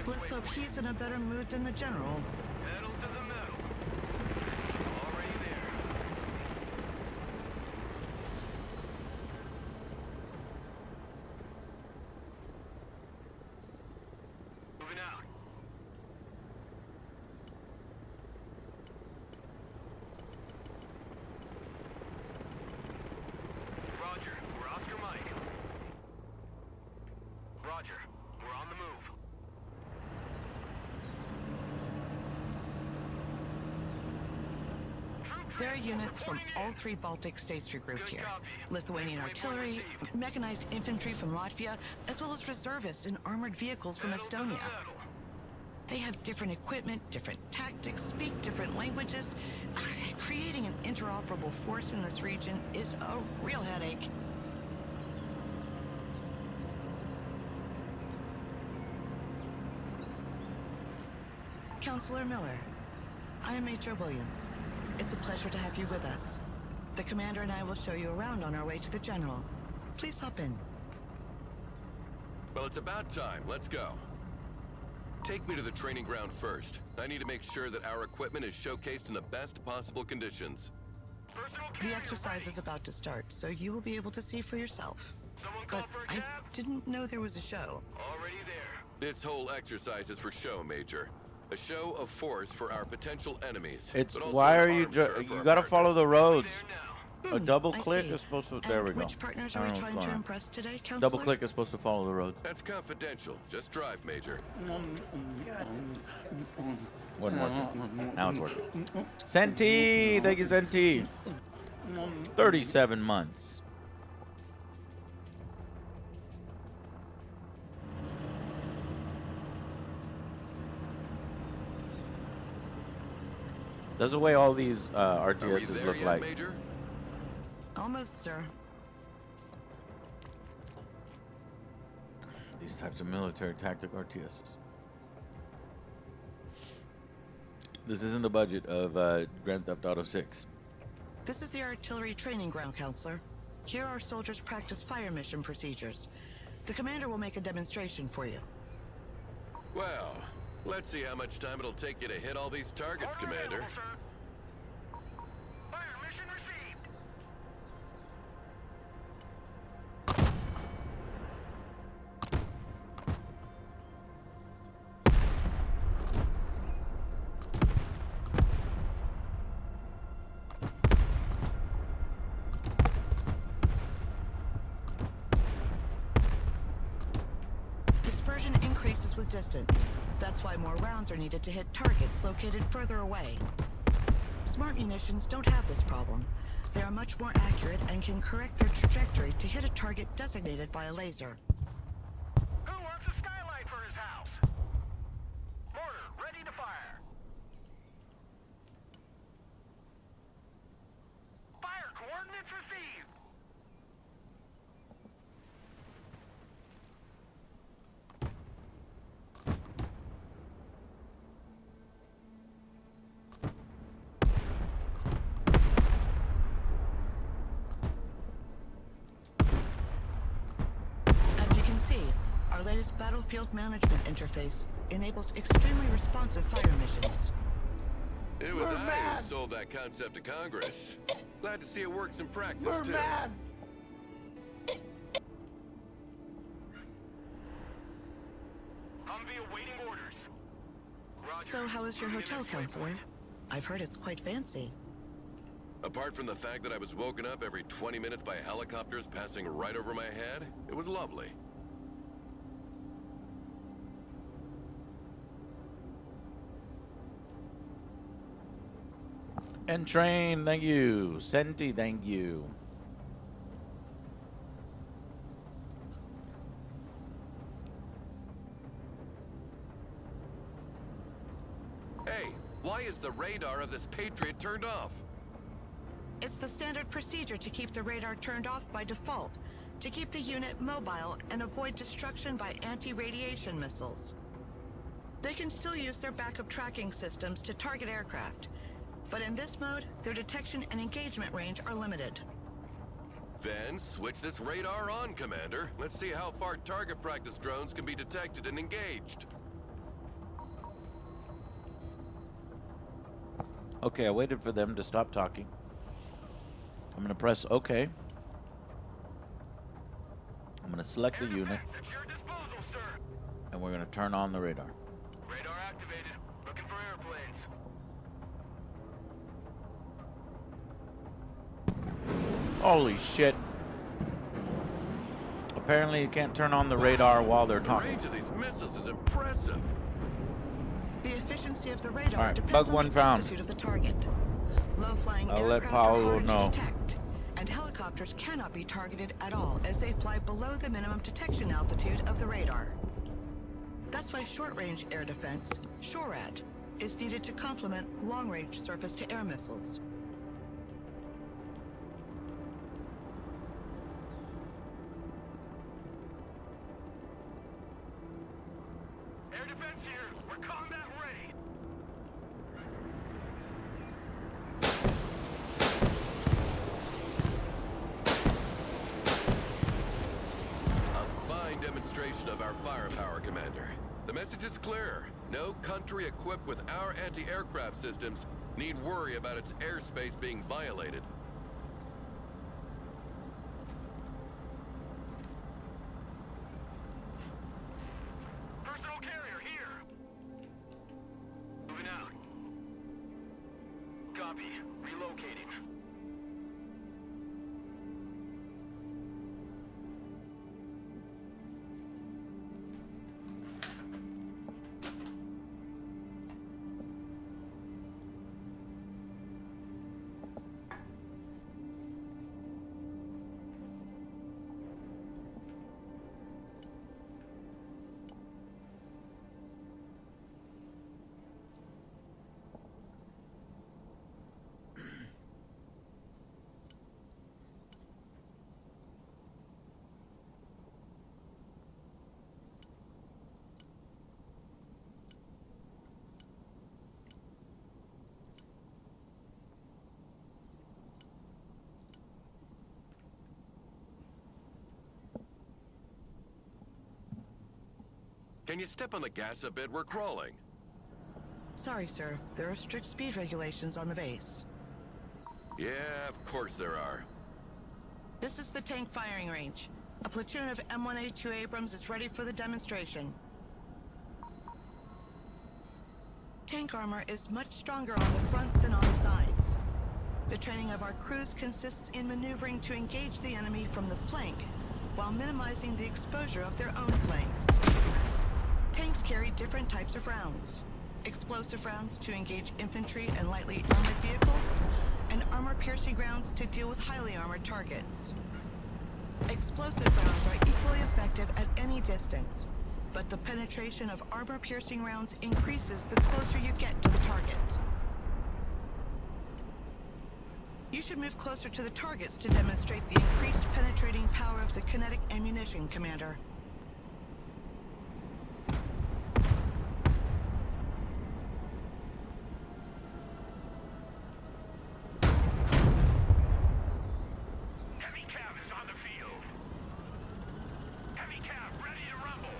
Let's hope he's in a better mood than the General. Pedal to the metal. Already there. Moving out. Roger. We're Oscar Mike. Roger. We're on the move. There are units from all three Baltic states regrouped here. Lithuanian artillery, mechanized infantry from Latvia, as well as reservists in armored vehicles from Estonia. They have different equipment, different tactics, speak different languages. Creating an interoperable force in this region is a real headache. Counselor Miller, I am Major Williams. It's a pleasure to have you with us. The Commander and I will show you around on our way to the General. Please hop in. Well, it's about time. Let's go. Take me to the training ground first. I need to make sure that our equipment is showcased in the best possible conditions. The exercise is about to start, so you will be able to see for yourself. But I didn't know there was a show. Already there. This whole exercise is for show, Major. A show of force for our potential enemies. It's but also why an are you? arms show for You our gotta follow the roads. A double I click see. is supposed to. There And we go. which partners I are we don't know trying what's to going on. impress today, Counselor? Double click is supposed to follow the roads. That's confidential. Just drive, Major. Wasn't working. Now it's working. Senti, thank you, Senti. 37 months. That's the way all these RTSs there look yet, like. Major? Almost, sir. These types of military tactic RTSs. This isn't the budget of Grand Theft Auto 6. This is the artillery training ground, Counselor. Here our soldiers practice fire mission procedures. The Commander will make a demonstration for you. Well, let's see how much time it'll take you to hit all these targets, Commander. Fire mission received. Dispersion increases with distance. That's why more rounds are needed to hit targets located further away. Smart munitions don't have this problem. They are much more accurate and can correct their trajectory to hit a target designated by a laser. Who wants a skylight for his house? Mortar, ready to fire. Fire coordinates received. battlefield management interface enables extremely responsive fire missions. It was I who sold that concept to Congress. Glad to see it works in practice, too. Humvee awaiting orders. Roger. So how is your Moving to hotel, next counselor? waypoint. I've heard it's quite fancy. Apart from the fact that I was woken up every 20 minutes by helicopters passing right over my head, it was lovely. And train, thank you. Senti, thank you. Hey, why is the radar of this Patriot turned off? It's the standard procedure to keep the radar turned off by default, to keep the unit mobile and avoid destruction by anti-radiation missiles. They can still use their backup tracking systems to target aircraft, but in this mode, their detection and engagement range are limited. Then switch this radar on, Commander. Let's see how far target practice drones can be detected and engaged. Okay, I waited for them to stop talking. I'm going to press OK. I'm going to select the unit. At your disposal, sir. And we're going to turn on the radar. Radar activated. Looking for airplanes. Holy shit. Apparently you can't turn on the radar while they're The talking. range of these missiles is impressive. The efficiency of the radar All right, depends bug on one the found. altitude of the target. Low-flying I'll let aircraft Paolo are harder know. to detect, and helicopters cannot be targeted at all as they fly below the minimum detection altitude of the radar. That's why short-range air defense, SHORAD, is needed to complement long-range surface-to-air missiles. Air defense here. We're combat ready. A fine demonstration of our firepower, Commander. The message is clear. No country equipped with our anti-aircraft systems need worry about its airspace being violated. Personal carrier here. Moving out. Copy. Relocating. Can you step on the gas a bit? We're crawling. Sorry, sir. There are strict speed regulations on the base. Yeah, of course there are. This is the tank firing range. A platoon of M1A2 Abrams is ready for the demonstration. Tank armor is much stronger on the front than on the sides. The training of our crews consists in maneuvering to engage the enemy from the flank, while minimizing the exposure of their own flanks. Tanks carry different types of rounds. Explosive rounds to engage infantry and lightly armored vehicles, and armor-piercing rounds to deal with highly armored targets. Explosive rounds are equally effective at any distance, but the penetration of armor-piercing rounds increases the closer you get to the target. You should move closer to the targets to demonstrate the increased penetrating power of the kinetic ammunition, Commander. Heavy cav is on the field. Heavy cav ready to rumble.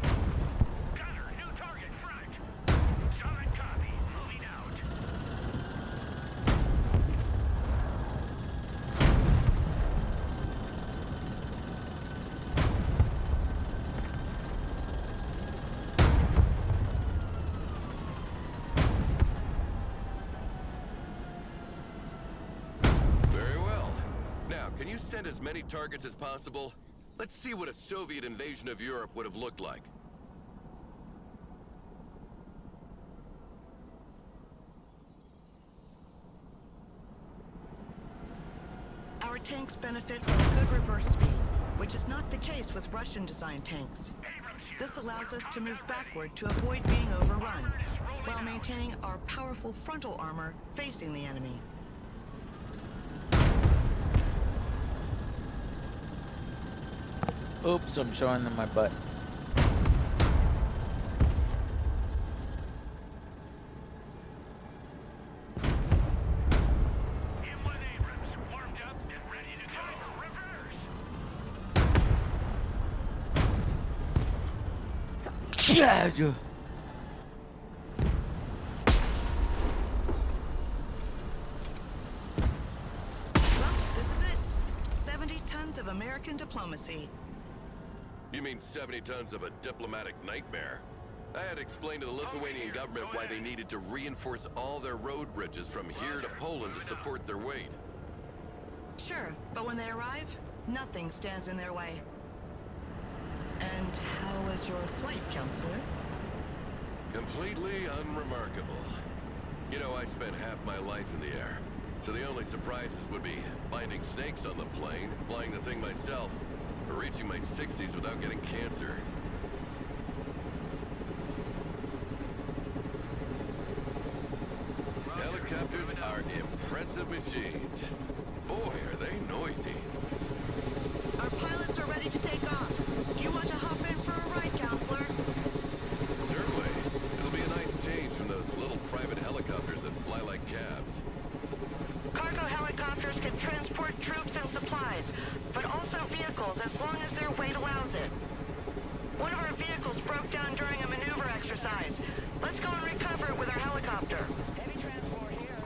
can you send as many targets as possible? Let's see what a Soviet invasion of Europe would have looked like. Our tanks benefit from good reverse speed, which is not the case with Russian-designed tanks. This allows us to move backward to avoid being overrun, while maintaining our powerful frontal armor facing the enemy. Oops, I'm showing them my butts. Yeah. Well, this is it. 70 tons of American diplomacy. You mean 70 tons of a diplomatic nightmare? I had explained to the Lithuanian government why they needed to reinforce all their road bridges from here to Poland to support their weight. Sure, but when they arrive, nothing stands in their way. And how was your flight, Counselor? Completely unremarkable. You know, I spent half my life in the air, so the only surprises would be finding snakes on the plane, flying the thing myself, or reaching my 60s without getting cancer. Helicopters are impressive machines. Boy, are they noisy. Our pilots are ready to take off. Do you want to hop in for a ride, Counselor? Certainly. It'll be a nice change from those little private helicopters that fly like cabs. Cargo helicopters can transport troops and supplies, but also vehicles as long as their weight allows it. One of our vehicles broke down during a maneuver exercise. Let's go and recover it with our helicopter. Heavy transport here.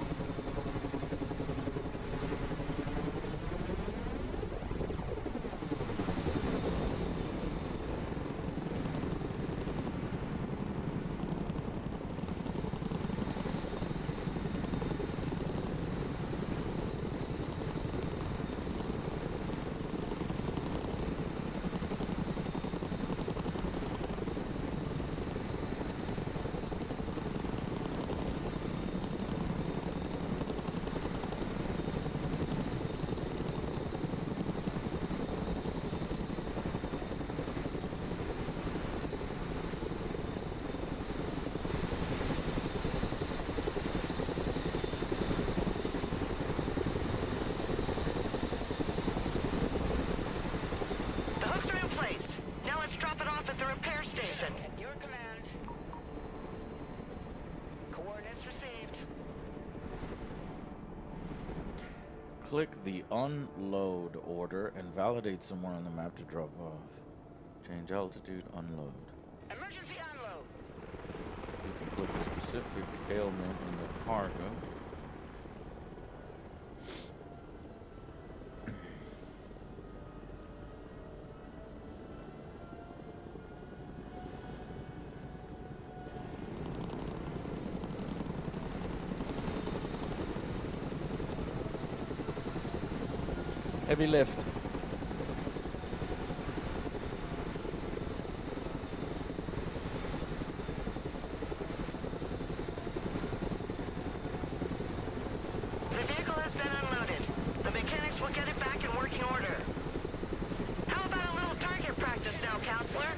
Your command. Coordinates received. Click the unload order and validate somewhere on the map to drop off. Change altitude, unload. Emergency unload. You can click a specific ailment in the cargo. Heavy lift. The vehicle has been unloaded. The mechanics will get it back in working order. How about a little target practice now, Counselor?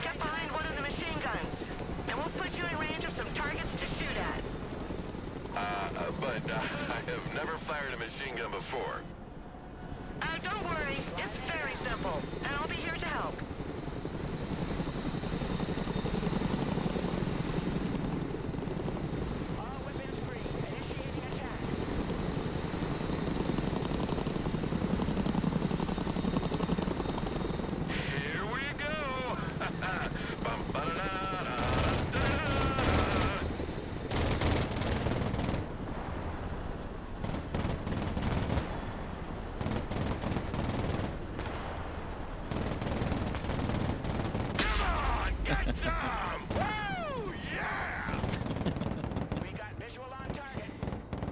Get behind one of the machine guns, and we'll put you in range of some targets to shoot at. But I have never fired a machine gun before. Don't worry. It's very simple, and I'll be here to help. All weapons free. Initiating attack. Here we go! Bum, ba-da-da-da-da-da.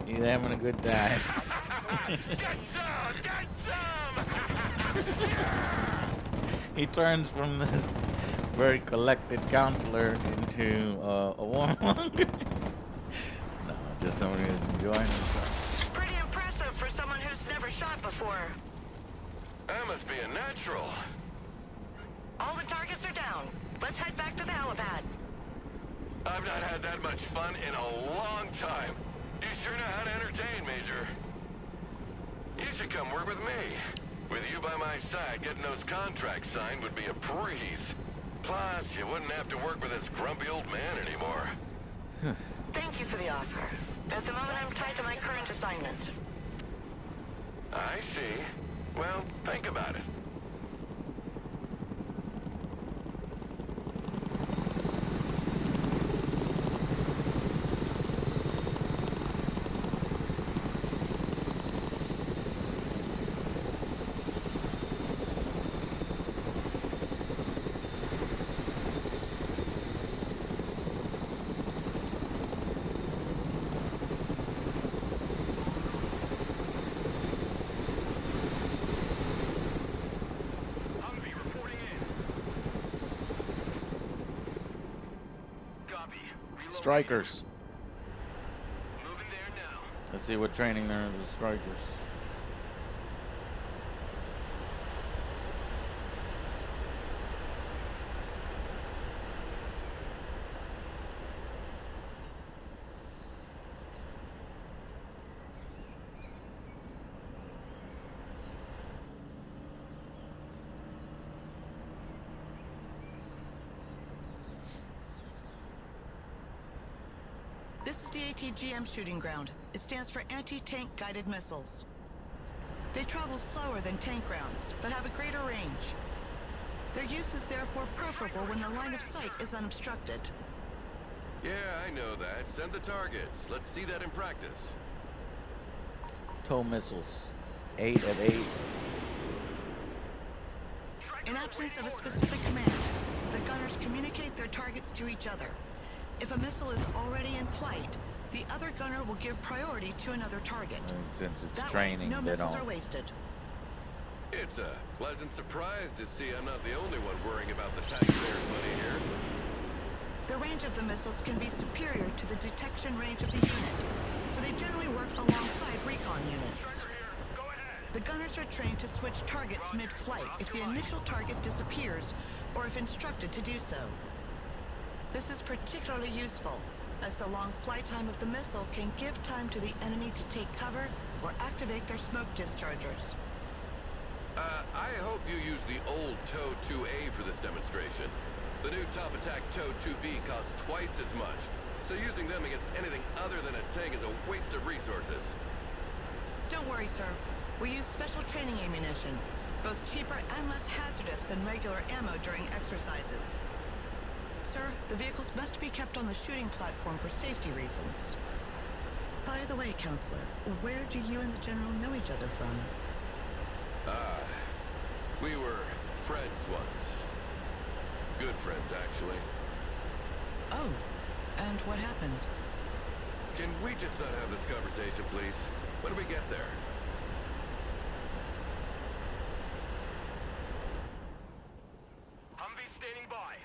He's having a good time. Get some! He turns from this very collected counselor into a warmonger. No, just somebody who's enjoying himself. Pretty impressive for someone who's never shot before. That must be a natural. All the targets are down. Let's head back to the helipad. I've not had that much fun in a long time. You sure know how to entertain, Major. You should come work with me. With you by my side, getting those contracts signed would be a breeze. Plus, you wouldn't have to work with this grumpy old man anymore. Thank you for the offer. At the moment, I'm tied to my current assignment. I see. Well, think about it. Strikers. Let's see what training there is with strikers. This is the ATGM shooting ground. It stands for Anti-Tank Guided Missiles. They travel slower than tank rounds, but have a greater range. Their use is therefore preferable when the line of sight is unobstructed. Yeah, I know that. Send the targets. Let's see that in practice. Tow missiles. 8 of 8. In absence of a specific command, the gunners communicate their targets to each other. If a missile is already in flight, the other gunner will give priority to another target. And since it's That training, way, no they missiles don't. are wasted. It's a pleasant surprise to see I'm not the only one worrying about the taxpayers' money here. The range of the missiles can be superior to the detection range of the unit, so they generally work alongside recon units. The gunners are trained to switch targets mid-flight if the initial target disappears or if instructed to do so. This is particularly useful, as the long flight time of the missile can give time to the enemy to take cover or activate their smoke dischargers. I hope you use the old TOW 2A for this demonstration. The new Top Attack TOW 2B costs twice as much, so using them against anything other than a tank is a waste of resources. Don't worry, sir. We use special training ammunition, both cheaper and less hazardous than regular ammo during exercises. Sir, the vehicles must be kept on the shooting platform for safety reasons. By the way, Counselor, where do you and the General know each other from? We were friends once. Good friends, actually. Oh, and what happened? Can we just not have this conversation, please? When do we get there? Humvee standing by.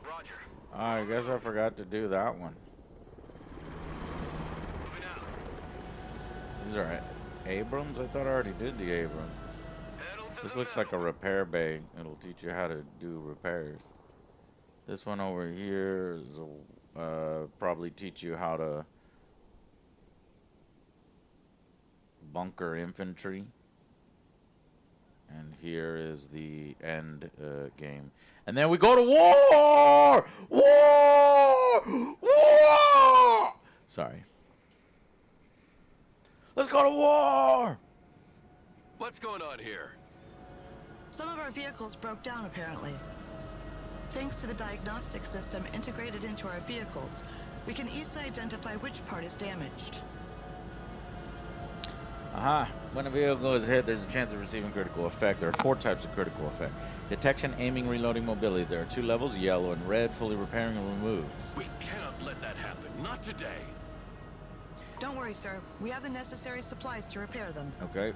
Roger. I guess I forgot to do that one. Moving out. These are Abrams? I thought I already did the Abrams. This looks like a repair bay. It'll teach you how to do repairs. This one over here is probably teach you how to bunker infantry. And here is the end game. And then we go to war! War! War! Sorry. Let's go to war! What's going on here? Some of our vehicles broke down, apparently. Thanks to the diagnostic system integrated into our vehicles, we can easily identify which part is damaged. When a vehicle is hit, there's a chance of receiving critical effect. There are 4 types of critical effect. Detection, aiming, reloading, mobility. There are 2 levels, yellow and red, fully repairing and removes. We cannot let that happen. Not today. Don't worry, sir. We have the necessary supplies to repair them. Okay.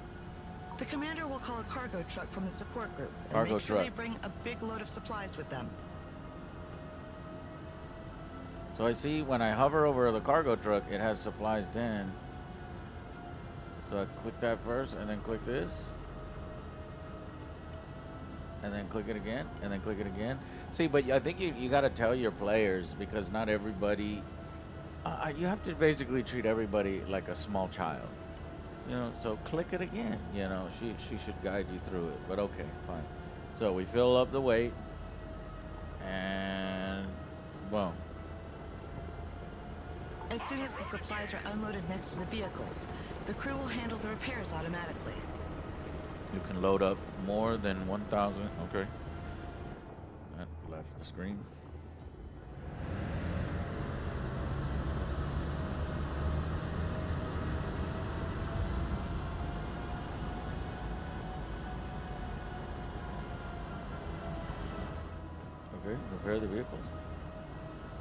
The commander will call a cargo truck from the support group and Cargo make sure truck. they bring a big load of supplies with them. So I see when I hover over the cargo truck, it has supplies 10. So I click that first, and then click this. And then click it again, and then click it again. See, but I think you got to tell your players, because not everybody... you have to basically treat everybody like a small child. You know, so click it again. You know, she should guide you through it. But okay, fine. So we fill up the weight. And... boom. As soon as the supplies are unloaded next to the vehicles, the crew will handle the repairs automatically. You can load up more than 1,000. Okay. That left the screen. Okay, repair the vehicles.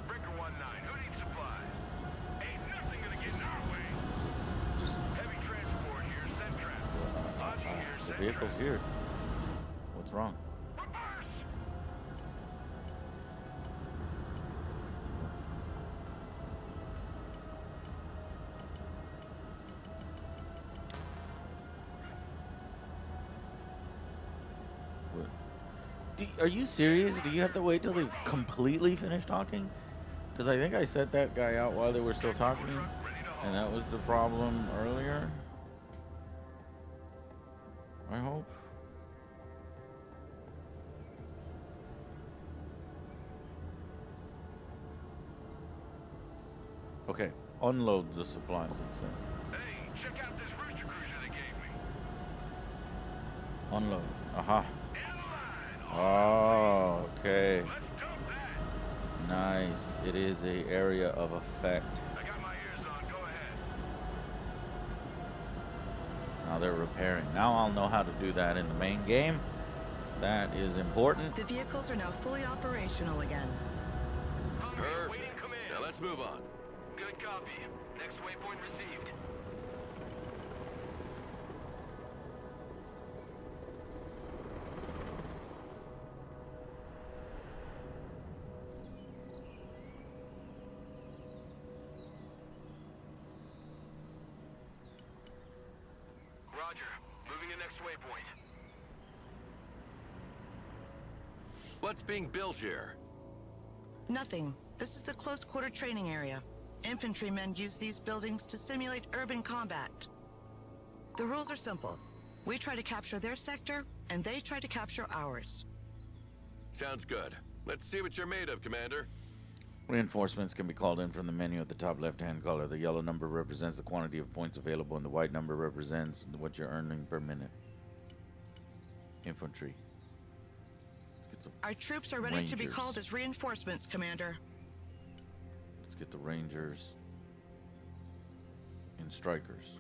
Breaker 1-9, who needs supplies? Ain't nothing gonna get in our way. Heavy transport here, send trap. Lodging here, The send vehicle's trap. here. What's wrong? Reverse! What? Are you serious? Do you have to wait till they've completely finished talking? Because I think I set that guy out while they were still talking, and that was the problem earlier. I hope. Okay, unload the supplies, it says. Hey, check out this rooster cruiser they gave me. Unload. Aha. In line. Oh, okay. Let's dump that. Nice. It is a area of effect. I got my ears on. Go ahead. Now they're repairing. Now I'll know how to do that in the main game. That is important. The vehicles are now fully operational again. Perfect. Now let's move on. Good copy. Next waypoint received. Roger. Moving to next waypoint. What's being built here? Nothing. This is the close quarter training area. Infantrymen use these buildings to simulate urban combat. The rules are simple. We try to capture their sector, and they try to capture ours. Sounds good. Let's see what you're made of, Commander. Reinforcements can be called in from the menu at the top left-hand color. The yellow number represents the quantity of points available, and the white number represents what you're earning per minute. Infantry. Let's get some Our troops are ready to be Rangers. called as reinforcements, Commander. Let's get the Rangers and Strikers.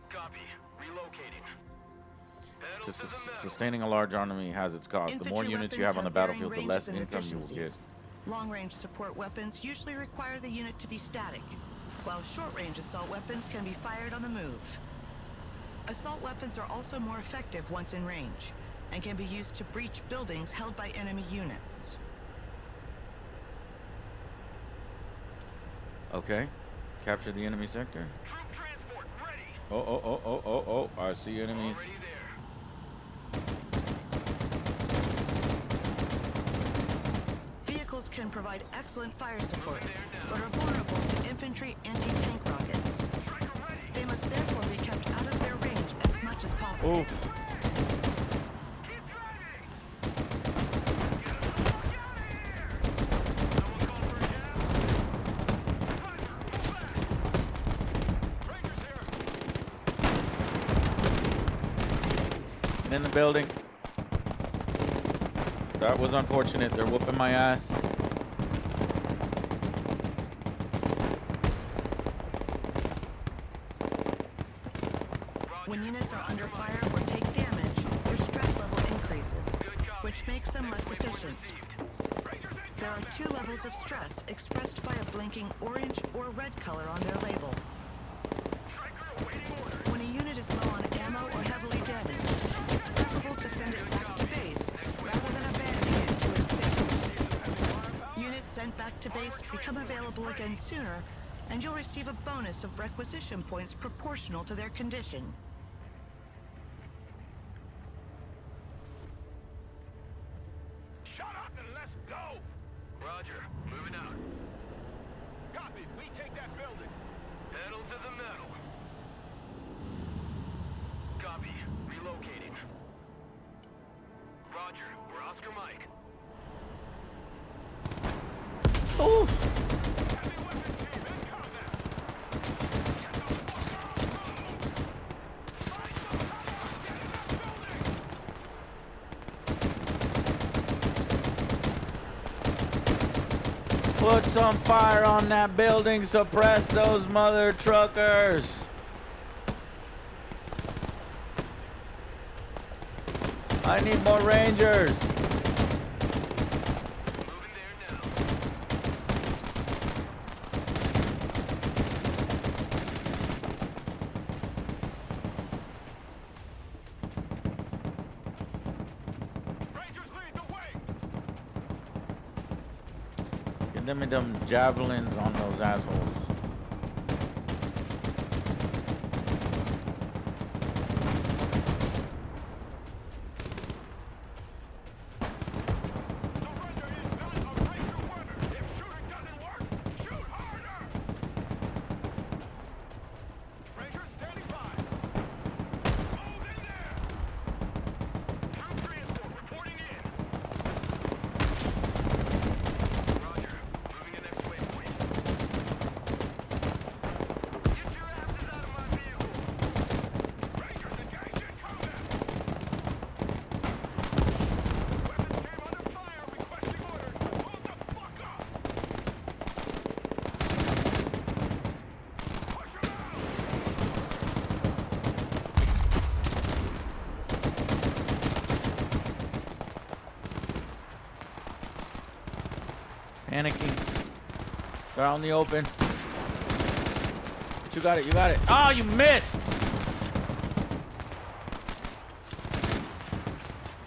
Copy. Relocating. Pedal to the metal. Sustaining a large army has its cost. The more Infantry units you weapons have on the varying battlefield, the ranges less and income you will get. efficiencies. Long-range support weapons usually require the unit to be static, while short-range assault weapons can be fired on the move. Assault weapons are also more effective once in range, and can be used to breach buildings held by enemy units. Okay. Capture the enemy sector. Troop transport ready. Oh. I see enemies. Already there. Vehicles can provide excellent fire support, but are vulnerable to infantry anti-tank rockets. Striker ready. They must therefore be kept out of their range as much as possible. Oh. Keep driving. Get us the fuck out of here. Someone call for a jab. Roger. Move back. Rangers here. And in the building. That was unfortunate. They're whooping my ass. When units are under fire makes them less efficient. There are 2 levels of stress expressed by a blinking orange or red color on their label. When a unit is low on ammo or heavily damaged, it's preferable to send it back to base rather than abandoning it to its fate. Units sent back to base become available again sooner, and you'll receive a bonus of requisition points proportional to their condition. Shut up and let's go! Roger. Moving out. Copy. We take that building. Pedal to the metal. Copy. Relocating. Roger. We're Oscar Mike. Oh! Heavy weapons team in combat. Put some fire on that building. Suppress those mother truckers. I need more Rangers. Moving there now. Rangers lead the way. Give me them javelins on those assholes. Surrender is not a right to weapon. If shooting doesn't work, shoot harder. Rangers standing by. Move in there. Troop transport reporting in. Roger. Moving in next waypoint. Get your asses out of my vehicle. Rangers engaged in combat. Weapons came under fire, requesting orders. Hold the fuck up. Push 'em out. Panicking. They're out in the open. You got it. You got it. Oh, you missed.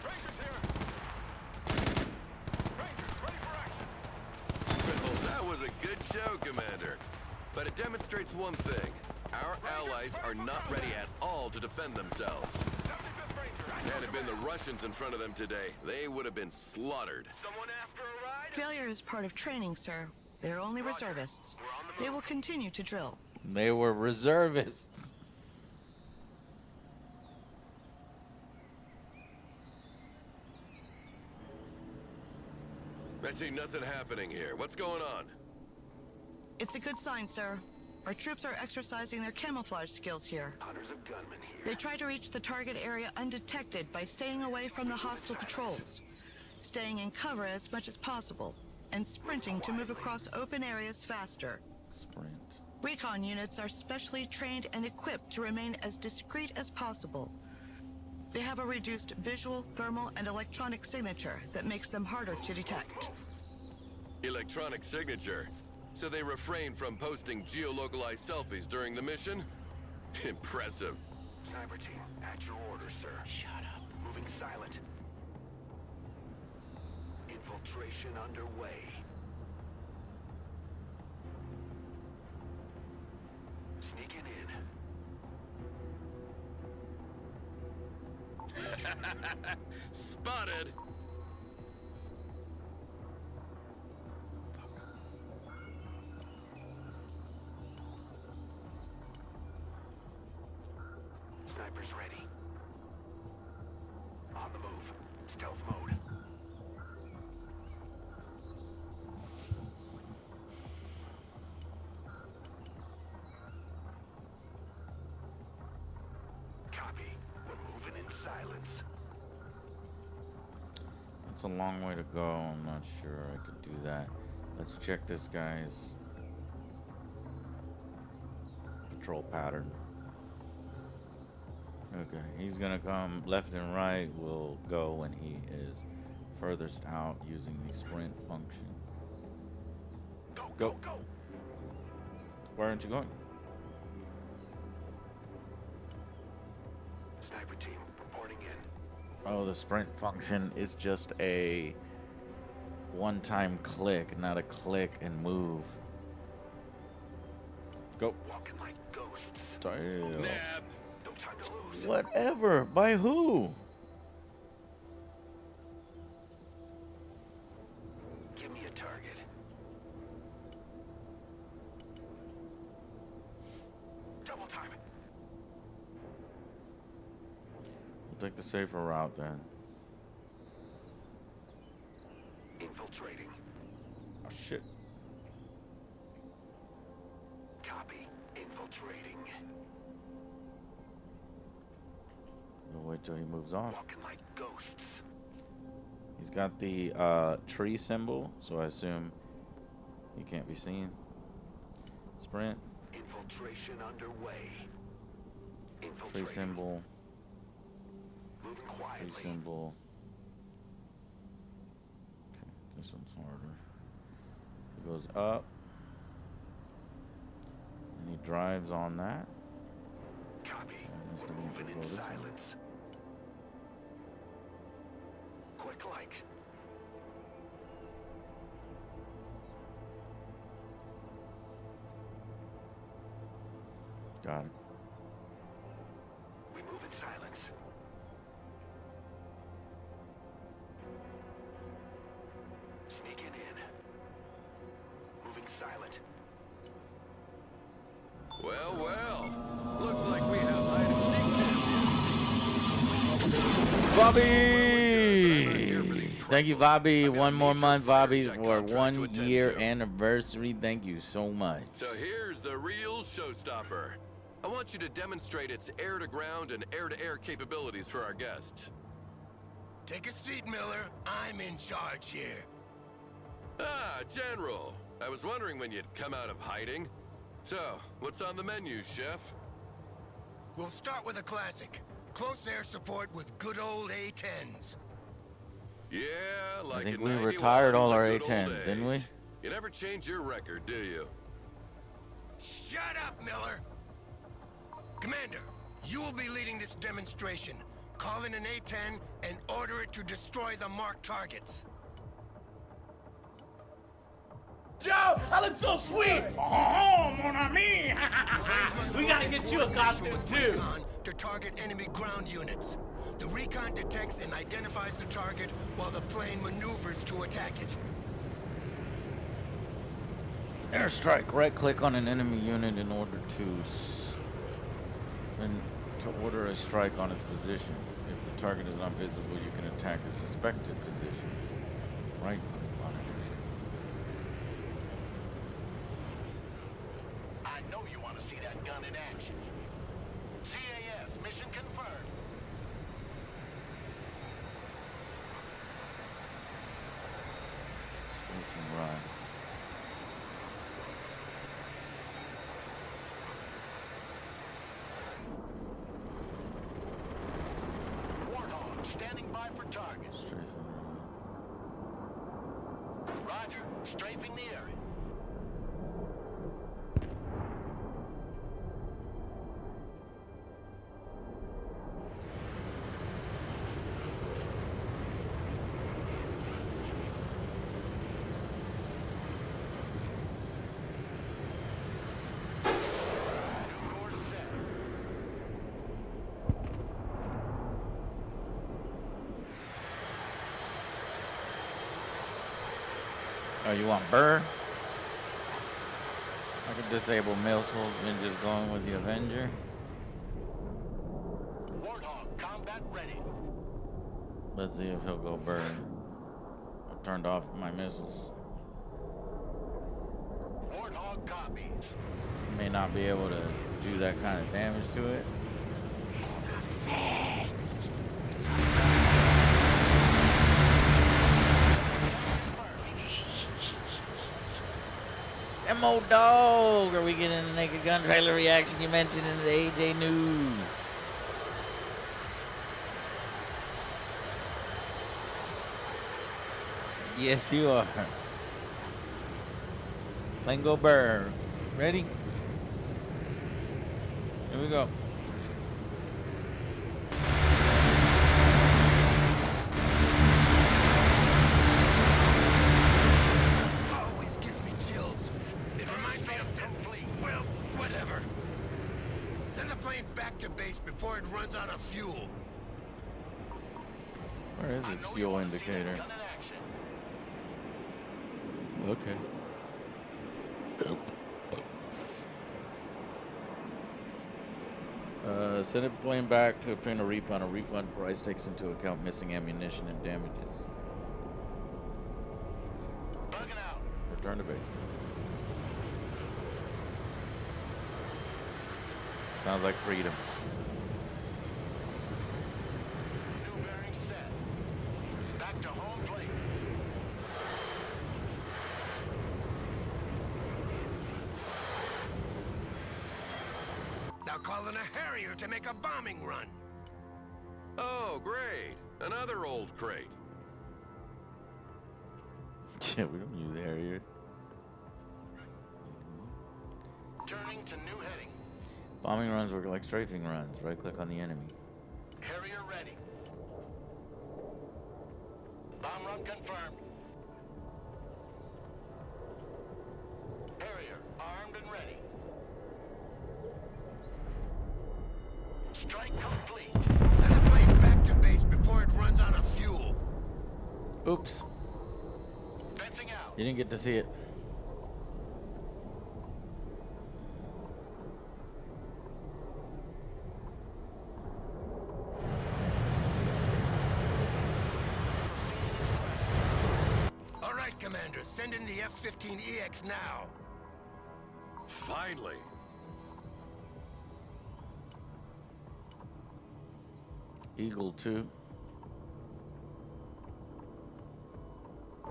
Rangers here. Rangers ready for action. Well, that was a good show, Commander. But it demonstrates one thing. Our allies are not ready at all to defend themselves. 75th Ranger. Had it been the Russians in front of them today, they would have been slaughtered. Someone asked for a ride? Failure is part of training, sir. They're only reservists. They will continue to drill. They were reservists. I see nothing happening here. What's going on? It's a good sign, sir. Our troops are exercising their camouflage skills here. Hunters of gunmen here. They try to reach the target area undetected by staying away from the hostile patrols, staying in cover as much as possible, and sprinting to move across open areas faster. Sprint. Recon units are specially trained and equipped to remain as discreet as possible. They have a reduced visual, thermal, and electronic signature that makes them harder to detect. Electronic signature. So they refrain from posting geolocalized selfies during the mission? Impressive. Sniper team, at your orders, sir. Shut up. Moving silent. Infiltration underway. Sneaking in. Spotted! Snipers ready. On the move. Stealth mode. Copy. We're moving in silence. It's a long way to go. I'm not sure I could do that. Let's check this guy's patrol pattern. Okay, he's gonna come left and right. Will go when he is furthest out using the sprint function. Go. Where aren't you going? Sniper team reporting in. Oh, the sprint function is just a one-time click, not a click and move. Go. Walking like ghosts. Damn. Nab. No time to lose. Whatever. By who? Give me a target. Double time. We'll take the safer route then. Infiltrating. Oh shit. Copy. Infiltrating. We'll wait till he moves off. Walking like ghosts. He's got the tree symbol, so I assume he can't be seen. Sprint. Infiltration underway. Tree Infiltrating. symbol. Moving Tree quietly. symbol. Okay, this one's harder. He goes up. And he drives on that. Copy. And this We're doesn't moving go in this way. silence. Quick like. Got it. We move in silence. Sneaking in. Moving silent. Well. Looks like we have hide and seek champions. Bobby! Thank you, Bobby. I've got one a more major month, fire Bobby, jet for contract to 1 attend year to. anniversary. Thank you so much. So here's the real showstopper. I want you to demonstrate its air-to-ground and air-to-air capabilities for our guests. Take a seat, Miller. I'm in charge here. Ah, General. I was wondering when you'd come out of hiding. So, what's on the menu, Chef? We'll start with a classic. Close air support with good old A-10s. Yeah, like think in we 91, retired all the our good old A10s, didn't we? days. You never change your record, do you? Shut up, Miller! Commander, you will be leading this demonstration. Call in an A-10 and order it to destroy the marked targets. Joe, I look so sweet. Oh, mon ami. We gotta get you a costume too. Recon to target enemy ground units. The Recon detects and identifies the target while the plane maneuvers to attack it. Airstrike. Right-click on an enemy unit in order to order a strike on its position. If the target is not visible, you can attack its suspected position. Right-click on it. I know you want to see that gun in action. CAS, mission confirmed. Station run. Warthog, standing by for target. Station run. Roger, strafing the area. New course set. Oh, you want Burr? I could disable missiles and just going with the Avenger. Warthog, combat ready. Let's see if he'll go Burr. I turned off my missiles. Warthog copies. May not be able to do that kind of damage to it. MO Dog! Are we getting the Naked Gun trailer reaction you mentioned in the AJ News? Yes, you are. Tango Bird. Ready? Here we go. Always gives me chills. It reminds me of well, whatever. Send the plane back to base before it runs out of fuel. Where is its fuel indicator? Okay. Send a plane back to obtain a refund. A refund price takes into account missing ammunition and damages. Return to base. Sounds like freedom. New bearing set. Back to home plate. Now call in a Harrier to make a bombing run. Oh, great. Another old crate. Yeah, we don't use Harriers. Turning to new heading. Bombing runs work like strafing runs. Right click on the enemy. Harrier ready. Bomb run confirmed. Harrier armed and ready. Strike complete. Send the plane back to base before it runs out of fuel. Oops. Fencing out. You didn't get to see it. All right, Commander. Send in the F-15EX now. Finally. Eagle 2.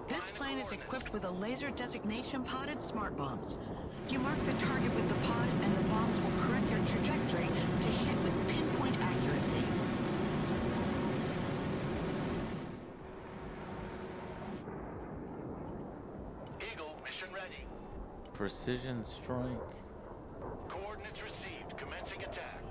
This plane is equipped with a laser designation podded smart bombs. You mark the target with the pod, and the bombs will correct their trajectory to hit with pinpoint accuracy. Eagle mission ready. Precision strike. Coordinates received. Commencing attack.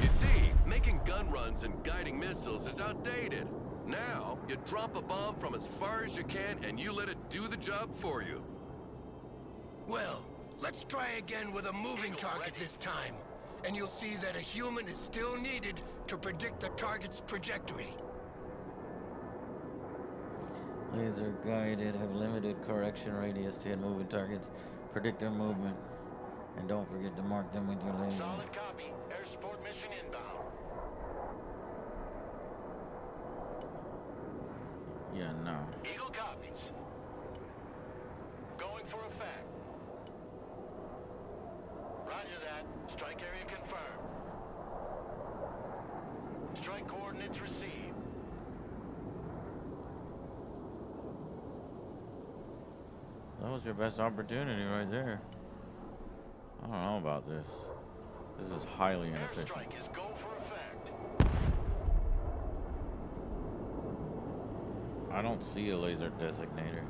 You see, making gun runs and guiding missiles is outdated. Now, you drop a bomb from as far as you can and you let it do the job for you. Well, let's try again with a moving target this time. And you'll see that a human is still needed to predict the target's trajectory. Laser guided, have limited correction radius to hit moving targets. Predict their movement. And don't forget to mark them with your laser. Solid copy. Air support mission inbound. Yeah, no. Eagle copies. Going for effect. Roger that. Strike area confirmed. Strike coordinates received. That was your best opportunity right there. I don't know about this. This is highly inefficient. Airstrike is go for effect. I don't see a laser designator.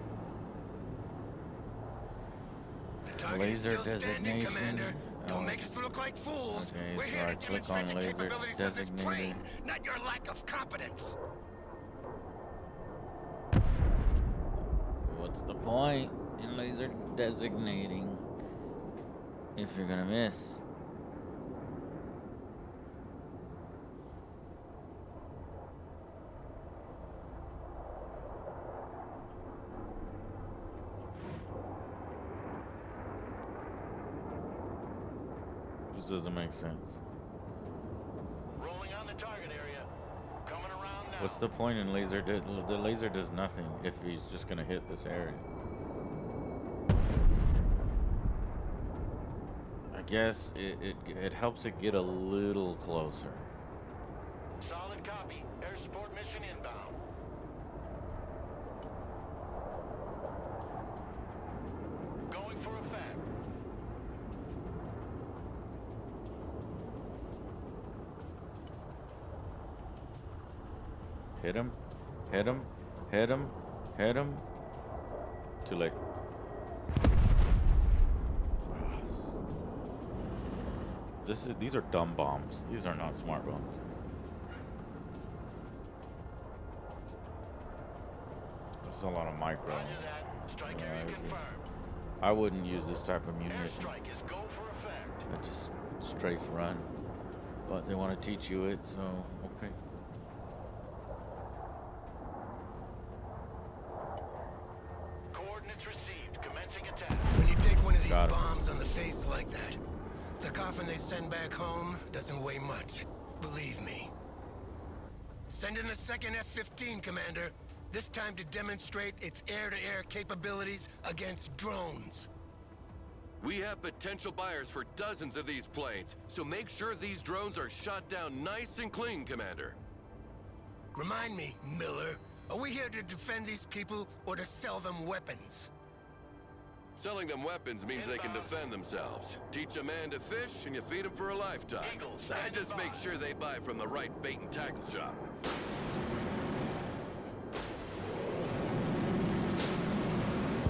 The target Laser is still standing, designation. Commander. Don't Oh. make us look like fools. Okay, We're so here I to click demonstrate on the laser capabilities of this designator. plane, not your lack of competence. What's the point in laser designating if you're gonna miss? This doesn't make sense. Rolling on the target area. Coming around now. What's the point in laser? The laser does nothing if he's just gonna hit this area. I guess it helps it get a little closer. Solid copy. Air support mission inbound. Going for effect. Hit him. Hit him. Hit him. Hit him. Too late. These are dumb bombs. These are not smart bombs. That's a lot of micro. Strike area confirmed. I wouldn't use this type of munition. Airstrike is go for effect. I just strafe run. But they want to teach you it, so okay. Coordinates received. Commencing attack. When you take one of these Got it. bombs on the face like that, the coffin they send back home doesn't weigh much. Believe me. Send in a second F-15, Commander. This time to demonstrate its air-to-air capabilities against drones. We have potential buyers for dozens of these planes, so make sure these drones are shot down nice and clean, Commander. Remind me, Miller, are we here to defend these people or to sell them weapons? Selling them weapons means they can defend themselves. Teach a man to fish and you feed him for a lifetime. I just make sure they buy from the right bait and tackle shop.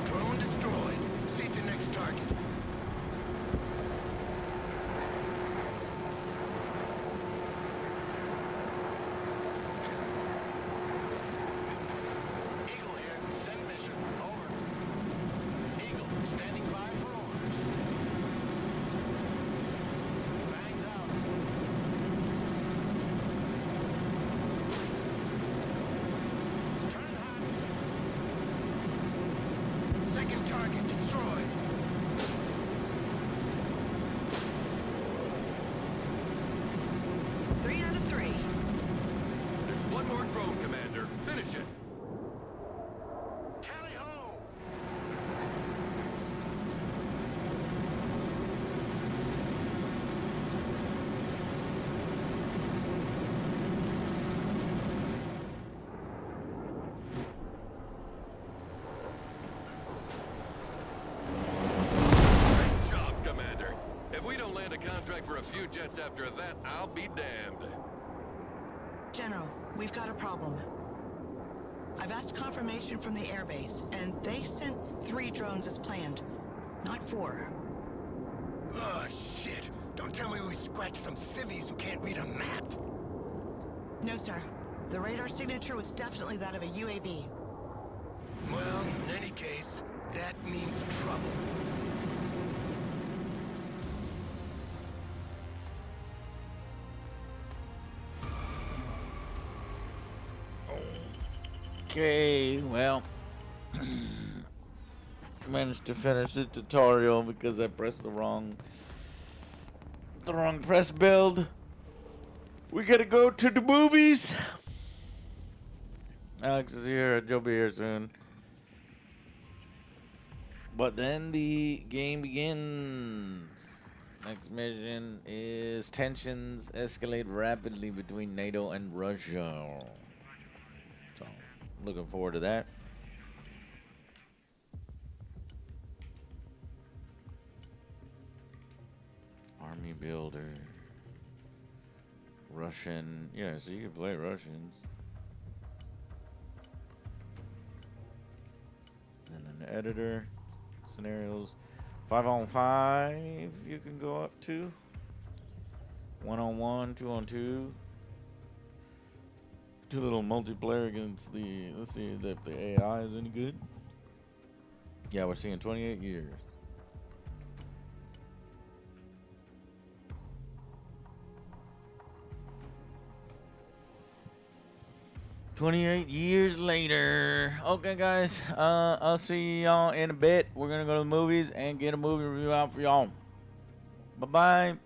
Drone destroyed. See to next target. Eagle here. Send mission. Over. Eagle, standing by for orders. Bangs out. Turn hot. Second target destroyed. Three out of three. There's one more drone, Commander. Finish it. Tally ho! Great job, Commander. If we don't land a contract for a few jets after that, I'll be damned. General, we've got a problem. I've asked confirmation from the airbase, and they sent 3 drones as planned, not 4. Oh, shit. Don't tell me we scratched some civvies who can't read a map. No, sir. The radar signature was definitely that of a UAV. Well, in any case, that means trouble. Okay, well, managed to finish the tutorial because I pressed the wrong press build. We gotta go to the movies. Alex is here. Joe will be here soon. But then the game begins. Next mission is tensions escalate rapidly between NATO and Russia. So, looking forward to that. Army builder. Russian. Yeah, so you can play Russians. And an editor. Scenarios. 5-on-5 you can go up to. 1-on-1, 2-on-2. Do a little multiplayer against the, let's see if the AI is any good. Yeah, we're seeing 28 years. "28 years later." Okay, guys. I'll see y'all in a bit. We're gonna go to the movies and get a movie review out for y'all. Bye-bye.